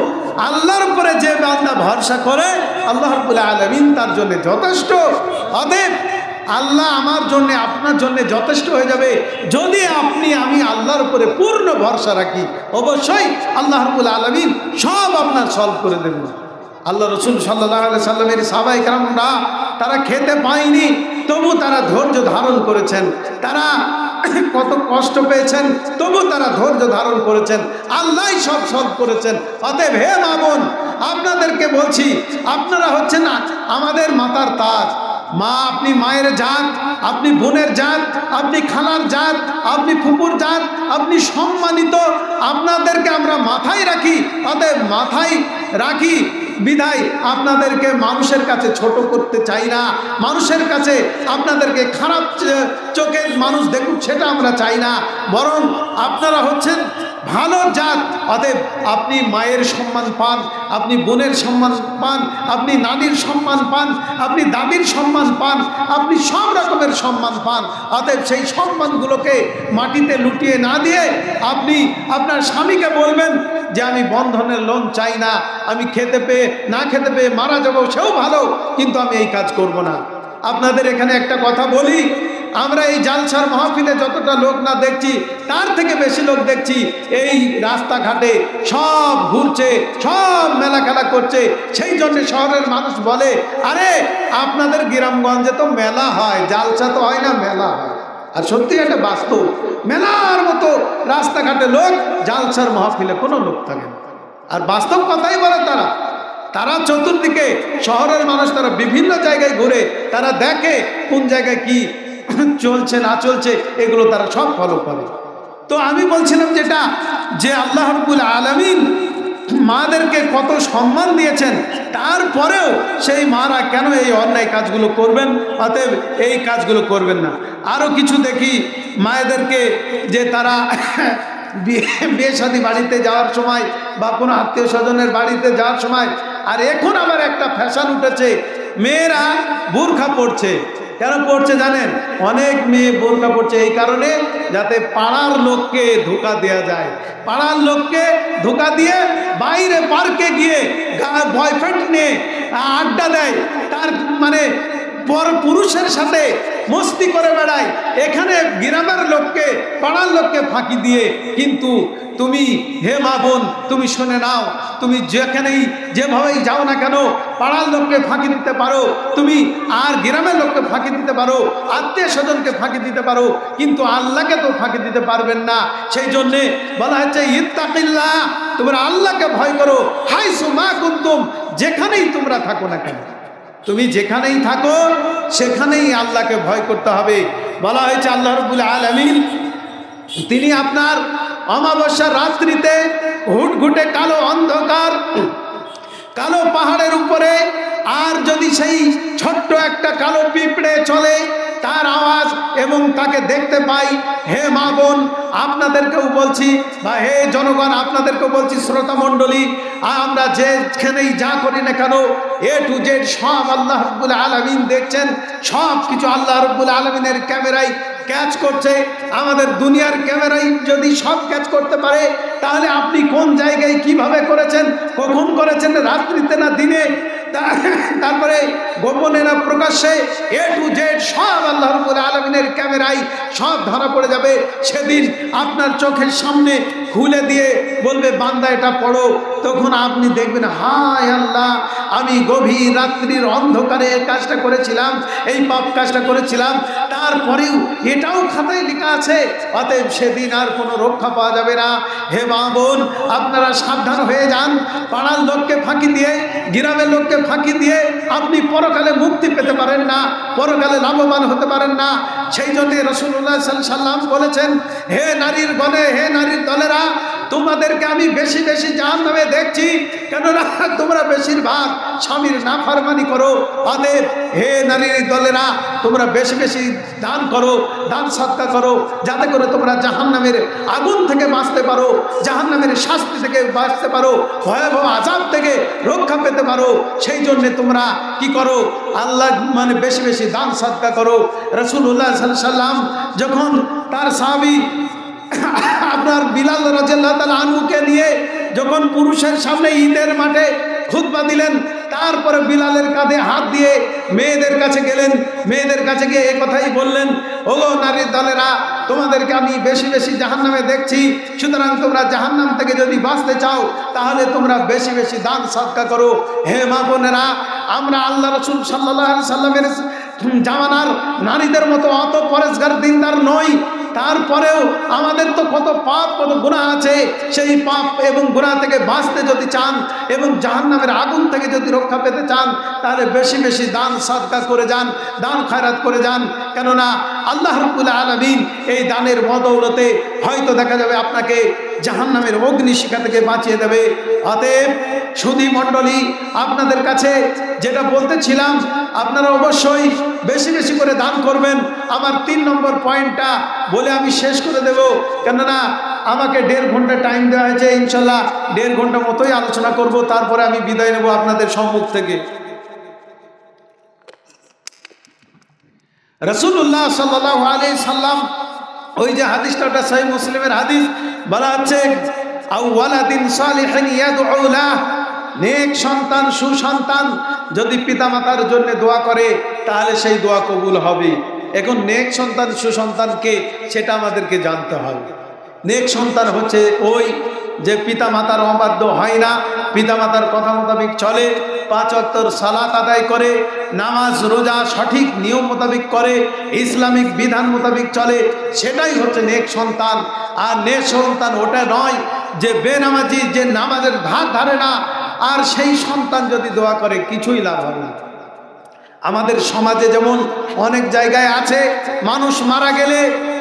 আল্লাহর উপরে যে বান্দা ভরসা করে, আল্লাহ রাব্বুল আলামিন তার জন্য যথেষ্ট। অতএব আল্লাহ আমার জন্য, আপনার জন্য যথেষ্ট হয়ে যাবে যদি আমি আল্লাহর উপরে পূর্ণ ভরসা রাখি। অবশ্যই আল্লাহ রাব্বুল আলামিন সব আপনার সলভ করে দেবেন। আল্লাহ রসুল সাল্লাল্লাহু আলাইহি সাল্লামের সাহাবায়ে কেরামরা, তারা খেতে পায়নি, তবু তারা ধৈর্য ধারণ করেছেন। তারা কত কষ্ট পেয়েছেন, তবু তারা ধৈর্য ধারণ করেছেন। আল্লাহই সব সলভ করেছেন। অতএব হে মা বোন, আপনাদেরকে বলছি, আপনারা হচ্ছেন আমাদের মাতার তাজ। মা, আপনি মায়ের জাত, আপনি বোনের জাত, আপনি খালার জাত, আপনি ফুপুর জাত, আপনি সম্মানিত। আপনাদেরকে আমরা মাথায় রাখি। অতএব মাথায় রাখি বিধায় আপনাদেরকে মানুষের কাছে ছোট করতে চাই না, মানুষের কাছে আপনাদেরকে খারাপ চোখে মানুষ দেখুক সেটা আমরা চাই না। বরং আপনারা হচ্ছেন ভালো জাত। অতএব আপনি মায়ের সম্মান পান, আপনি বোনের সম্মান পান, আপনি নানির সম্মান পান, আপনি দাদির সম্মান পান, আপনি সব রকমের সম্মান পান। অতএব সেই সম্মানগুলোকে মাটিতে লুটিয়ে না দিয়ে আপনি আপনার স্বামীকে বলবেন যে আমি বন্ধনের লোন চাই না, আমি খেতে পেয়ে না খেতে পেয়ে মারা যাবো সেও ভালো, কিন্তু আমি এই কাজ করব না। আপনাদের এখানে একটা কথা বলি, আমরা এই জালসার মাহফিলে যতটা লোক না দেখছি, তার থেকে বেশি লোক দেখছি এই রাস্তাঘাটে সব ঘুরছে, সব মেলা খেলা করছে। সেই জন্য শহরের মানুষ বলে, আরে আপনাদের গ্রামগঞ্জে তো মেলা হয়, জালসা তো হয় না, মেলা হয়। আর সত্যি একটা বাস্তব, মেলার মতো রাস্তাঘাটে লোক, জালসার মাহফিলে কোনো লোক থাকে না। আর বাস্তব কথাই বলে তারা চতুর্দিকে শহরের মানুষ, তারা বিভিন্ন জায়গায় ঘুরে, তারা দেখে কোন জায়গায় কি চলছে না চলছে, এগুলো তারা সব ফলো করে। তো আমি বলছিলাম যেটা, যে আল্লাহ রাব্বুল আলামিন মাদেরকে কত সম্মান দিয়েছেন, তারপরেও সেই মারা কেন এই অন্যায় কাজগুলো করবেন? অতএব এই কাজগুলো করবেন না। আরও কিছু দেখি মায়েদেরকে, যে তারা বিয়ে শাদী বাড়িতে যাওয়ার সময় বা কোনো আত্মীয় স্বজনের বাড়িতে যাওয়ার সময়, আর এখন আবার একটা ফ্যাশন উঠেছে, মেয়েরা বোরখা পরছে। কেন পড়ছে জানেন? অনেক মেয়ে বোরকা পড়ছে এই কারণে, যাতে পাড়ার লোককে ধোঁকা দেওয়া যায়। পাড়ার লোককে ধোঁকা দিয়ে বাইরে পার্কে গিয়ে বয়ফ্রেন্ড নিয়ে আড্ডা দেয়, তার মানে পর পুরুষের সাথে মস্তি করে বেড়ায়। এখানে গ্রামের লোককে, পাড়ার লোককে ফাঁকি দিয়ে। কিন্তু তুমি, হে মা বোন, তুমি শুনে নাও, তুমি যেখানেই যেভাবেই যাও না কেন, পাড়ার লোককে ফাঁকি দিতে পারো তুমি, আর গ্রামের লোককে ফাঁকি দিতে পারো, আত্মীয় স্বজনকে ফাঁকি দিতে পারো, কিন্তু আল্লাহকে তো ফাঁকি দিতে পারবেন না। সেই জন্যে বলা হচ্ছে, ইত্তাকিল্লাহ, তোমরা আল্লাহকে ভয় করো, হাইসু মা কুনতুম, যেখানেই তোমরা থাকো না কেন। তুমি যেখানেই থাকো সেখানেই আল্লাহকে ভয় করতে হবে। বলা হয়েছে আল্লাহ রাব্বুল আলামিন তিনি আপনার অমাবস্যার রাত্রিতে হুটঘুটে কালো অন্ধকার, কালো পাহাড়ের উপরে, আর যদি সেই ছোট্ট একটা কালো পিঁপড়ে চলে, তার আওয়াজ এবং তাকে দেখতে পাই, হে মা বোন, আপনাদেরকেও বলছি, বা হে জনগণ আপনাদেরকেও বলছি, শ্রোতা মণ্ডলী, আমরা যেখানেই যা করি না কেন এ টু জেড সব আল্লাহ রাব্বুল আলামিন দেখছেন, সব কিছু আল্লাহ রাব্বুল আলামিনের ক্যামেরায় ক্যাচ করছে। আমাদের দুনিয়ার ক্যামেরায় যদি সব ক্যাচ করতে পারে, তাহলে আপনি কোন জায়গায় কিভাবে করেছেন, কখন করেছেন, রাত্রিতে না দিনে, তারপরে গোপনে না প্রকাশ্যে, এ টু জেড সব আল্লাহ রাব্বুল আলামিনের ক্যামেরায় সব ধরা পড়ে যাবে। সেদিন আপনার চোখের সামনে খুলে দিয়ে বলবে বান্দা এটা পড়ো, তখন আপনি দেখবেন হায় আল্লাহ, আমি গভীর রাত্রির অন্ধকারে এই কাজটা করেছিলাম, এই পাপ কাজটা করেছিলাম, তারপরেও এটাও খাতায় লেখা আছে। অতএব সেদিন আর কোনো রক্ষা পাওয়া যাবে না। হে মা বোন, আপনারা সাবধান হয়ে যান। পাড়ার লোককে ফাঁকি দিয়ে, গ্রামের লোককে ফাঁকি দিয়ে আপনি পরকালে মুক্তি পেতে পারেন না, পরকালে লাভবান হতে পারেন না। সেই জন্য রাসূলুল্লাহ সাল্লাল্লাহু আলাইহি ওয়াসাল্লাম বলেছেন, হে নারীর গণে, হে নারীর দলেরা, তোমাদেরকে আমি বেশি বেশি জাহান্নামে দেখছি, কেননা তোমরা বেশিরভাগ স্বামীর নাফরমানি করো। অতএব হে নারীর দলেরা, তোমরা বেশি বেশি দান করো, দান সদকা করো, যাতে করে তোমরা জাহান্নামের আগুন থেকে বাঁচতে পারো, জাহান্নামের শাস্তি থেকে বাঁচতে পারো, ভয়াবহ আযাব থেকে রক্ষা পেতে পারো। সেই জন্য তোমরা কি করো, আল্লাহ মানে বেশি বেশি দান সদকা করো। রাসূলুল্লাহ সাল্লাল্লাহু আলাইহি ওয়াসাল্লাম যখন তার সাহাবী আপনার বিলাল রাদিয়াল্লাহু তাআলা আনহুকে নিয়ে যখন পুরুষের সামনে ঈদের মাঠে খুতবা দিলেন, তারপরে বিলালের কাঁধে হাত দিয়ে মেয়েদের কাছে গেলেন, মেয়েদের কাছে গিয়ে এই কথাই বললেন, ওগো নারীর দলেরা, তোমাদেরকে আমি বেশি বেশি জাহান্নামে দেখছি, সুতরাং তোমরা জাহান্নাম থেকে যদি বাঁচতে চাও, তাহলে তোমরা বেশি বেশি দান সদকা করো। হে মা বোনেরা, আমরা আল্লাহ রাসূল সাল্লাল্লাহু আলাইহি সাল্লামের জামানার নারীদের মতো অত পরেশগার দিনদার নই, তারপরেও আমাদের তো কত পাপ, কত গুনাহ আছে। সেই পাপ এবং গুনাহ থেকে বাঁচতে যদি চান এবং জাহান্নামের আগুন থেকে যদি রক্ষা পেতে চান, তাহলে বেশি বেশি দান সদকা করে যান, দান খয়রাত করে যান। কেননা আল্লাহ রাব্বুল আলামিন এই দানের বদৌলতে হয়তো দেখা যাবে আপনাকে জাহান্নামের অগ্নিশিখা থেকে বাঁচিয়ে দেবে। অতএব সুধী মণ্ডলী, আপনাদের কাছে যেটা বলতেছিলাম, আপনারা অবশ্যই বেশি বেশি করে দান করবেন। আমার 3 নম্বর পয়েন্টটা বলে আমি শেষ করে দেব, কেননা আমাকে 1.5 ঘন্টা টাইম দেওয়া হয়েছে। ইনশাল্লাহ 1.5 ঘন্টা মতোই আলোচনা করব, তারপরে আমি বিদায় নেব আপনাদের সম্মুখ থেকে। রাসূলুল্লাহ সাল্লাল্লাহু আলাইহি সাল্লাম, ওই যে হাদিসটা, ওটা সহিহ মুসলিমের হাদিস, বলা আছে আওয়ালাদিন সালিহিন ইয়াদউ লাহ, নেক সন্তান, সুসন্তান যদি পিতামাতার জন্য দোয়া করে, তাহলে সেই দোয়া কবুল হবে। এখন নেক সন্তান, সুসন্তানকে সেটা আমাদেরকে জানতে হবে। নেক সন্তান হচ্ছে ওই যে পিতামাতার অবাধ্য হয় না, পিতামাতার কথা মোতাবেক চলে, 5 ওয়াক্ত সালাত আদায় করে, নামাজ রোজা সঠিক নিয়ম মোতাবেক করে, ইসলামিক বিধান মোতাবেক চলে, সেটাই হচ্ছে নেক সন্তান। আর নেক সন্তান ওটা নয় যে বেনামাজি, যে নামাজের ধার ধারে না, আর সেই সন্তান যদি দোয়া করে কিছুই লাভ হবে না। আমাদের সমাজে যেমন অনেক জায়গায় আছে, মানুষ মারা গেলে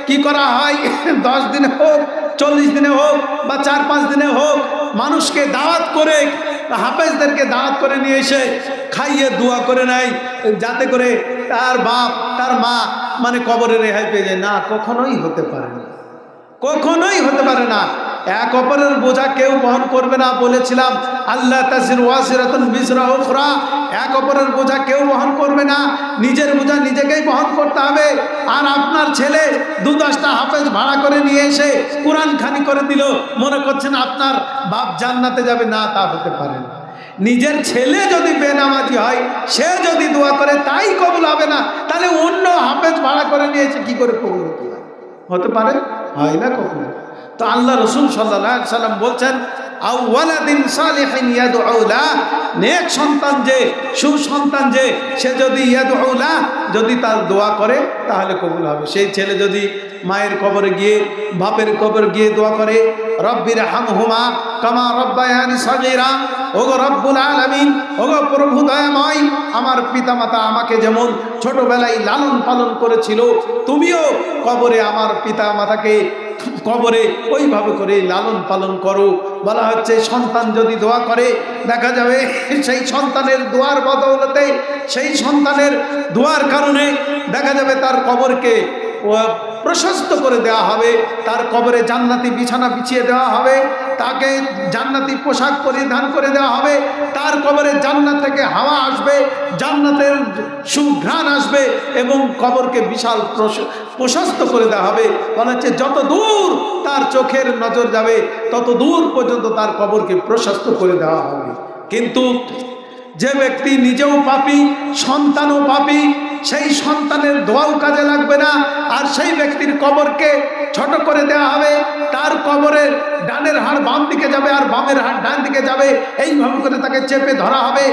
কি করা হয়, 10 দিনে হোক, 40 দিনে হোক, বা 4-5 দিনে হোক, মানুষকে দাওয়াত করে, হাফেজদেরকে দাওয়াত করে নিয়ে এসে খাইয়ে দোয়া করে নেয়, যাতে করে তার বাপ, তার মা মানে কবরে রেহাই পেয়ে যায়। না, কখনোই হতে পারে না, কখনোই হতে পারে না। এক অপরের বোঝা কেউ বহন করবে না। বলেছিলাম আল্লাহ তাজিরু ওয়াজিরাতুন বিজরা উখরা, এক অপরের বোঝা কেউ বহন করবে না, নিজের বোঝা নিজেকেই বহন করতে হবে। আর আপনার ছেলে 2-10টা হাফেজ ভাড়া করে নিয়ে এসে কোরআন খানি করে দিল, মনে করছেন আপনার বাপ জান্নাতে যাবে? না, তা হতে পারে না। নিজের ছেলে যদি বেনামাজি হয়, সে যদি দোয়া করে, তাই কবুল হবে না, তাহলে অন্য হাফেজ ভাড়া করে নিয়ে এসে কি করে কবুল হতে পারে? হয় না কখনো। তো আল্লাহ রাসূল সাল্লাল্লাহু আলাইহি সাল্লাম বলছেন আওয়ালাদিন সালিহিন ইয়াদউ লাহ, নেক সন্তান যে, সুসন্তান যে, সে যদি ইয়াদউ লাহ, যদি তার দোয়া করে তাহলে কবুল হবে। সেই ছেলে যদি মায়ের কবরে গিয়ে, বাপের কবরে গিয়ে দোয়া করে, রব্বির হামহুমা কামা রব্বায়ানি সগীরা, ওগো রব্বুল আলামিন, ওগো প্রভু দয়াময়, আমার পিতামাতা আমাকে যেমন ছোটবেলায় লালন পালন করেছিল, তুমিও কবরে আমার পিতামাতাকে কবরে ওইভাবে করে লালন পালন করো। বলা হচ্ছে সন্তান যদি দোয়া করে, দেখা যাবে সেই সন্তানের দোয়ার বদৌলতে, সেই সন্তানের দোয়ার কারণে দেখা যাবে তার কবরকে প্রশস্ত করে দেওয়া হবে, তার কবরে জান্নাতি বিছানা বিছিয়ে দেওয়া হবে, তাকে জান্নাতি পোশাক পরিধান করে দেওয়া হবে, তার কবরে জান্নাত থেকে হাওয়া আসবে, জান্নাতের সুঘ্রাণ আসবে এবং কবরকে বিশাল প্রশস্ত করে দেওয়া হবে। বলা হচ্ছে যত দূর তার চোখের নজর যাবে তত দূর পর্যন্ত তার কবরকে প্রশস্ত করে দেওয়া হবে। কিন্তু যে ব্যক্তি নিজেও পাপী, সন্তানও পাপী, সেই সন্তানের দোয়াও কাজে লাগবে না, আর সেই ব্যক্তির কবরকে ছোট করে দেওয়া হবে, তার কবরের ডানের হাড় বাম দিকে যাবে আর বামের হাড় ডান দিকে যাবে, এইভাবে করে তাকে চেপে ধরা হবে।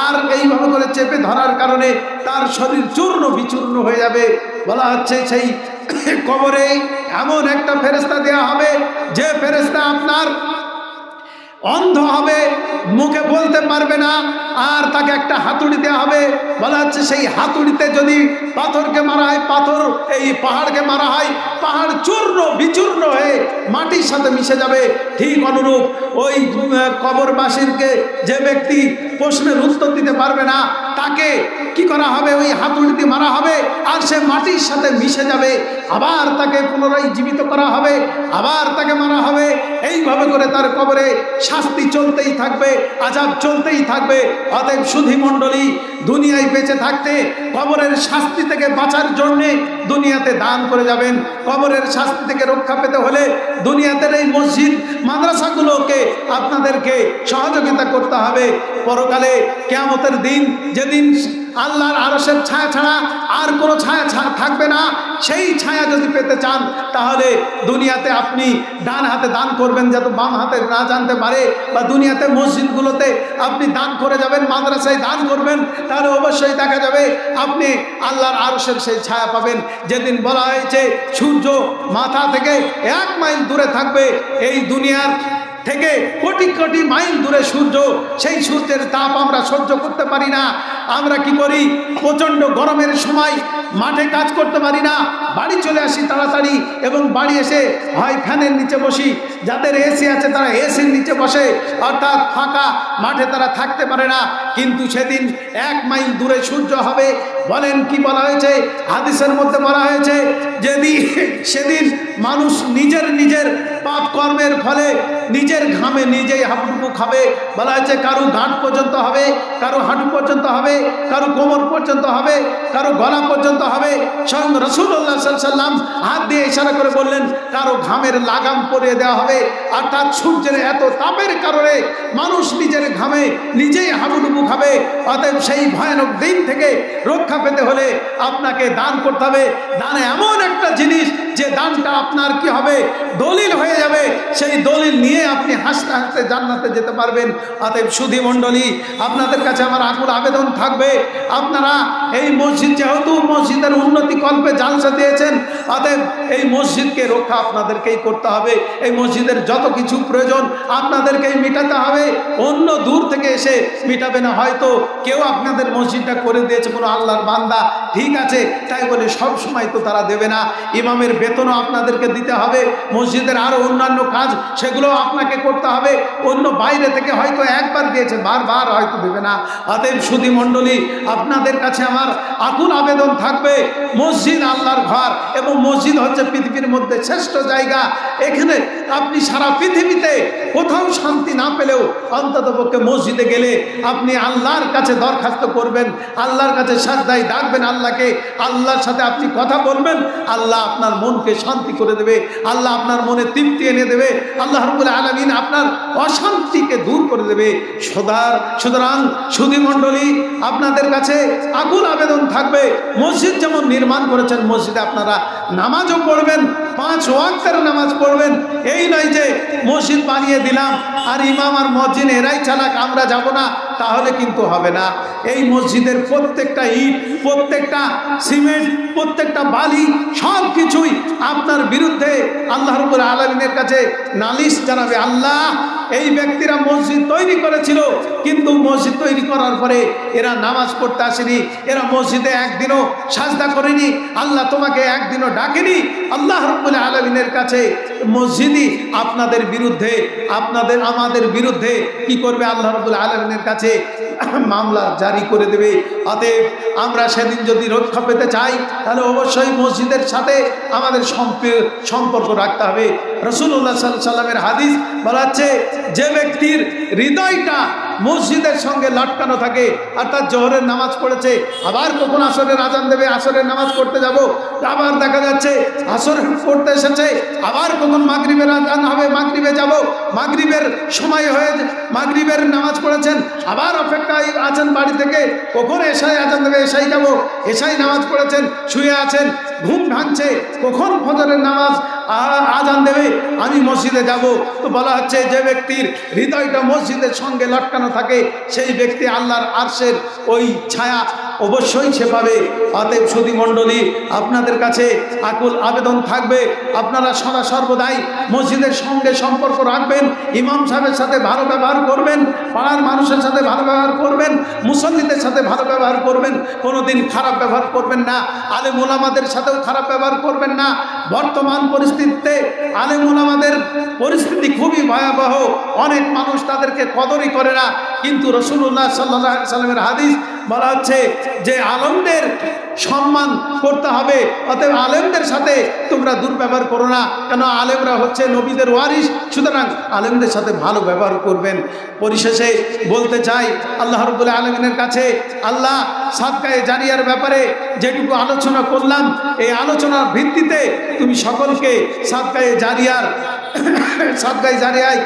আর এইভাবে করে চেপে ধরার কারণে তার শরীর চূর্ণ বিচূর্ণ হয়ে যাবে। বলা হচ্ছে সেই কবরে এমন একটা ফেরেশতা দেওয়া হবে যে ফেরেশতা আপনার অন্ধ হবে, মুখে বলতে পারবে না, আর তাকে একটা হাতুড়ি দেওয়া হবে। বলা হচ্ছে সেই হাতুড়িতে যদি পাথরকে মারা হয়, পাথর এই পাহাড়কে মারা হয়, পাহাড় চূর্ণ বিচূর্ণ হয়ে মাটির সাথে মিশে যাবে। ঠিক অনুরূপ ওই কবরবাসীকে যে ব্যক্তি প্রশ্নের উত্তর দিতে পারবে না তাকে কি করা হবে, ওই হাতুড়িতে মারা হবে আর সে মাটির সাথে মিশে যাবে। আবার তাকে পুনরায় জীবিত করা হবে, আবার তাকে মারা হবে। এইভাবে করে তার কবরে শাস্তি চলতেই থাকবে, আযাব চলতেই থাকবে। অতএব সুধী মণ্ডলী, দুনিয়ায় বেঁচে থাকতে কবরের শাস্তি থেকে বাঁচার জন্যে দুনিয়াতে দান করে যাবেন। কবরের শাস্তি থেকে রক্ষা পেতে হলে দুনিয়াতে এই মসজিদ মাদ্রাসাগুলোকে আপনাদেরকে সহযোগিতা করতে হবে। পরকালে কিয়ামতের দিন, যেদিন আল্লাহর আরশের ছায়া ছাড়া আর কোনো ছায়া থাকবে না, সেই ছায়া যদি পেতে চান তাহলে দুনিয়াতে আপনি ডান হাতে দান করবেন যাতে বাম হাতে না জানতে পারে, বা দুনিয়াতে মসজিদগুলোতে আপনি দান করে যাবেন, মাদ্রাসায় দান করবেন, তাহলে অবশ্যই দেখা যাবে আপনি আল্লাহর আরশের সেই ছায়া পাবেন। যেদিন বলা হয়েছে সূর্য মাথা থেকে 1 মাইল দূরে থাকবে, এই দুনিয়ার থেকে কোটি কোটি মাইল দূরে সূর্য, সেই সূর্যের তাপ আমরা সহ্য করতে পারি না। আমরা কি করি, প্রচণ্ড গরমের সময় মাঠে কাজ করতে পারি না, বাড়ি চলে আসি তাড়াতাড়ি, এবং বাড়ি এসে হয় ফ্যানের নিচে বসি, যাদের এসি আছে তারা এসির নিচে বসে, অর্থাৎ ফাঁকা মাঠে তারা থাকতে পারে না। কিন্তু সেদিন 1 মাইল দূরে সূর্য হবে। বলেন কি বলা হয়েছে, হাদিসের মধ্যে বলা হয়েছে সেদিন মানুষ নিজের পাপ কর্মের ফলে নিজের ঘামে নিজেই হাঁটুটুকু খাবে। বলা হয়েছে কারো গাঁট পর্যন্ত হবে, কারো হাঁটু পর্যন্ত হবে, কারো কোমর পর্যন্ত হবে, কারো গলা পর্যন্ত হবে। স্বয়ং রাসূলুল্লাহ সাল্লাল্লাহু আলাইহি ওয়াসাল্লাম হাত দিয়ে ইশারা করে বললেন কারো ঘামের লাগাম পরিয়ে দেওয়া হবে। অর্থাৎ সূর্যের এত তাপের কারণে মানুষ নিজের ঘামে নিজেই হাঁটুটুকু খাবে। অতএব সেই ভয়ানক দিন থেকে রক্ষা পেতে হলে আপনাকে দান করতে হবে। দান এমন একটা জিনিস যে দানটা আপনার কি হবে, দলিল হয়ে যাবে। সেই দলিল নিয়ে আপনি হাসতে হাসতে জান্নাতে যেতে পারবেন। অতএব সুধী মণ্ডলী, আপনাদের কাছে আমার আকুল আবেদন থাকবে, আপনারা এই মসজিদ, যেহেতু মসজিদের উন্নতি কল্পে জালসা দিয়েছেন, অতএব এই মসজিদকে রক্ষা আপনাদেরকেই করতে হবে। এই মসজিদের যত কিছু প্রয়োজন আপনাদেরকেই মেটাতে হবে, অন্য দূর থেকে এসে মেটাবে না। হয়তো কেউ আপনাদের মসজিদটা করে দিয়েছে কোনো আল্লাহর বান্দা, ঠিক আছে, তাই বলে সব সময় তো তারা দেবে না। ইমামের বেতনও আপনাদেরকে দিতে হবে, মসজিদের আরও অন্যান্য কাজ সেগুলো আপনাকে করতে হবে। অন্য বাইরে থেকে হয়তো একবার দিয়েছে, বারবার হয়তো দেবে না। অতএব সুধী মণ্ডলী, আপনাদের কাছে আমার আকুল আবেদন থাকবে, মসজিদ আল্লাহর ঘর, এবং মসজিদ হচ্ছে পৃথিবীর মধ্যে শ্রেষ্ঠ জায়গা। এখানে আপনি সারা পৃথিবীতে কোথাও শান্তি না পেলেও অন্ততপক্ষে মসজিদে গেলে আপনি আল্লাহর কাছে দরখাস্ত করবেন, আল্লাহর কাছে সাজদায় ডাকবেন আল্লাহকে, আল্লাহর সাথে আপনি কথা বলবেন, আল্লাহ আপনার মনকে শান্তি করে দেবে, আল্লাহ আপনার মনে তৃপ্তি এনে দেবে, আল্লাহ রাব্বুল আলামিন আপনার অশান্তিকে দূর করে দেবে। সুতরাং সুধী মণ্ডলী, আপনাদের কাছে আকুল আবেদন থাকবে, মসজিদ যেমন নির্মাণ করেছেন মসজিদে আপনারা নামাজও পড়বেন, 5 ওয়াক্তের নামাজ পড়বেন। এই নয় যে মসজিদ বানিয়ে দিলাম আর ইমাম আর মুয়াজ্জিন এরাই চালাক, আমরা যাব না, তাহলে কিন্তু হবে না। এই মসজিদের প্রত্যেকটা ইট, প্রত্যেকটা সিমেন্ট, প্রত্যেকটা বালি, সব কিছুই আপনার বিরুদ্ধে আল্লাহ রাব্বুল আলামিনের কাছে নালিশ জানাবে। আল্লাহ, এই ব্যক্তিরা মসজিদ তৈরি করেছিল, কিন্তু মসজিদ তৈরি করার পরে এরা নামাজ পড়তে আসেনি, এরা মসজিদে একদিনও সাজদা করেনি, আল্লাহ তোমাকে একদিনও ডাকেনি আল্লাহ রাব্বুল আলামিনের কাছে মসজিদই আপনাদের বিরুদ্ধে আমাদের বিরুদ্ধে কি করবে? আল্লাহ রাব্বুল আলামিনের কাছে মামলা জারি করে দেবে। অতএব আমরা সেদিন যদি রক্ষা পেতে চাই তাহলে অবশ্যই মসজিদের সাথে আমাদের সম্পর্ক রাখতে হবে। রাসূলুল্লাহ সাল্লাল্লাহু আলাইহি ওয়াসাল্লামের হাদিস বলা হচ্ছে, যে ব্যক্তির হৃদয়টা মসজিদের সঙ্গে লটকানো থাকে, অর্থাৎ জোহরের নামাজ পড়েছে, আবার কখন আসরের আজান দেবে, আসরের নামাজ পড়তে যাব, আবার দেখা যাচ্ছে আসর পড়তে এসেছে, আবার কখন মাগরিবের আজান হবে, মাগরিবে যাব, মাগরিবের সময় হয়ে মাগরিবের নামাজ পড়েছেন, আবার অপেক্ষায় আছেন বাড়ি থেকে কখন এশায় আজান দেবে, এশায় যাব, এশায় নামাজ পড়েছেন, শুয়ে আছেন, ঘুম ভাঙছে, কখন ফজরের নামাজ আজান দেবে, আমি মসজিদে যাব। তো বলা হচ্ছে যে ব্যক্তির হৃদয়টা মসজিদের সঙ্গে লটকানো থাকে সেই ব্যক্তি আল্লাহর আরশের ওই ছায়া অবশ্যই সে পাবে। অতএব সুধী মণ্ডলী, আপনাদের কাছে আকুল আবেদন থাকবে, আপনারা সদা সর্বদাই মসজিদের সঙ্গে সম্পর্ক রাখবেন, ইমাম সাহেবের সাথে ভালো ব্যবহার করবেন, পাড়ার মানুষের সাথে ভালো ব্যবহার করবেন, মুসল্লিদের সাথে ভালো ব্যবহার করবেন, কোনোদিন খারাপ ব্যবহার করবেন না, আলেম ওলামাদের সাথেও খারাপ ব্যবহার করবেন না। বর্তমান পরিস্থিতিতে আলেম ওলামাদের পরিস্থিতি খুবই ভয়াবহ, অনেক মানুষ তাদেরকে কদরই করে না, কিন্তু রাসূলুল্লাহ সাল্লাল্লাহু আলাইহি ওয়াসাল্লামের হাদিস বলা হচ্ছে যে আলেমদের সম্মান করতে হবে। অতএব আলেমদের সাথে তোমরা দুর্ব্যবহার করো না, কেন আলেমরা হচ্ছে নবীদের ওয়ারিস, সুতরাং আলেমদের সাথে ভালো ব্যবহার করবেন। পরিশেষে বলতে চাই, আল্লাহ রাব্বুল আলামিনের কাছে আল্লাহ সাদকায়ে জারিয়ার ব্যাপারে যেটুকু আলোচনা করলাম, এই আলোচনার ভিত্তিতে তুমি সকলকে সাদকায়ে জারিয়ায়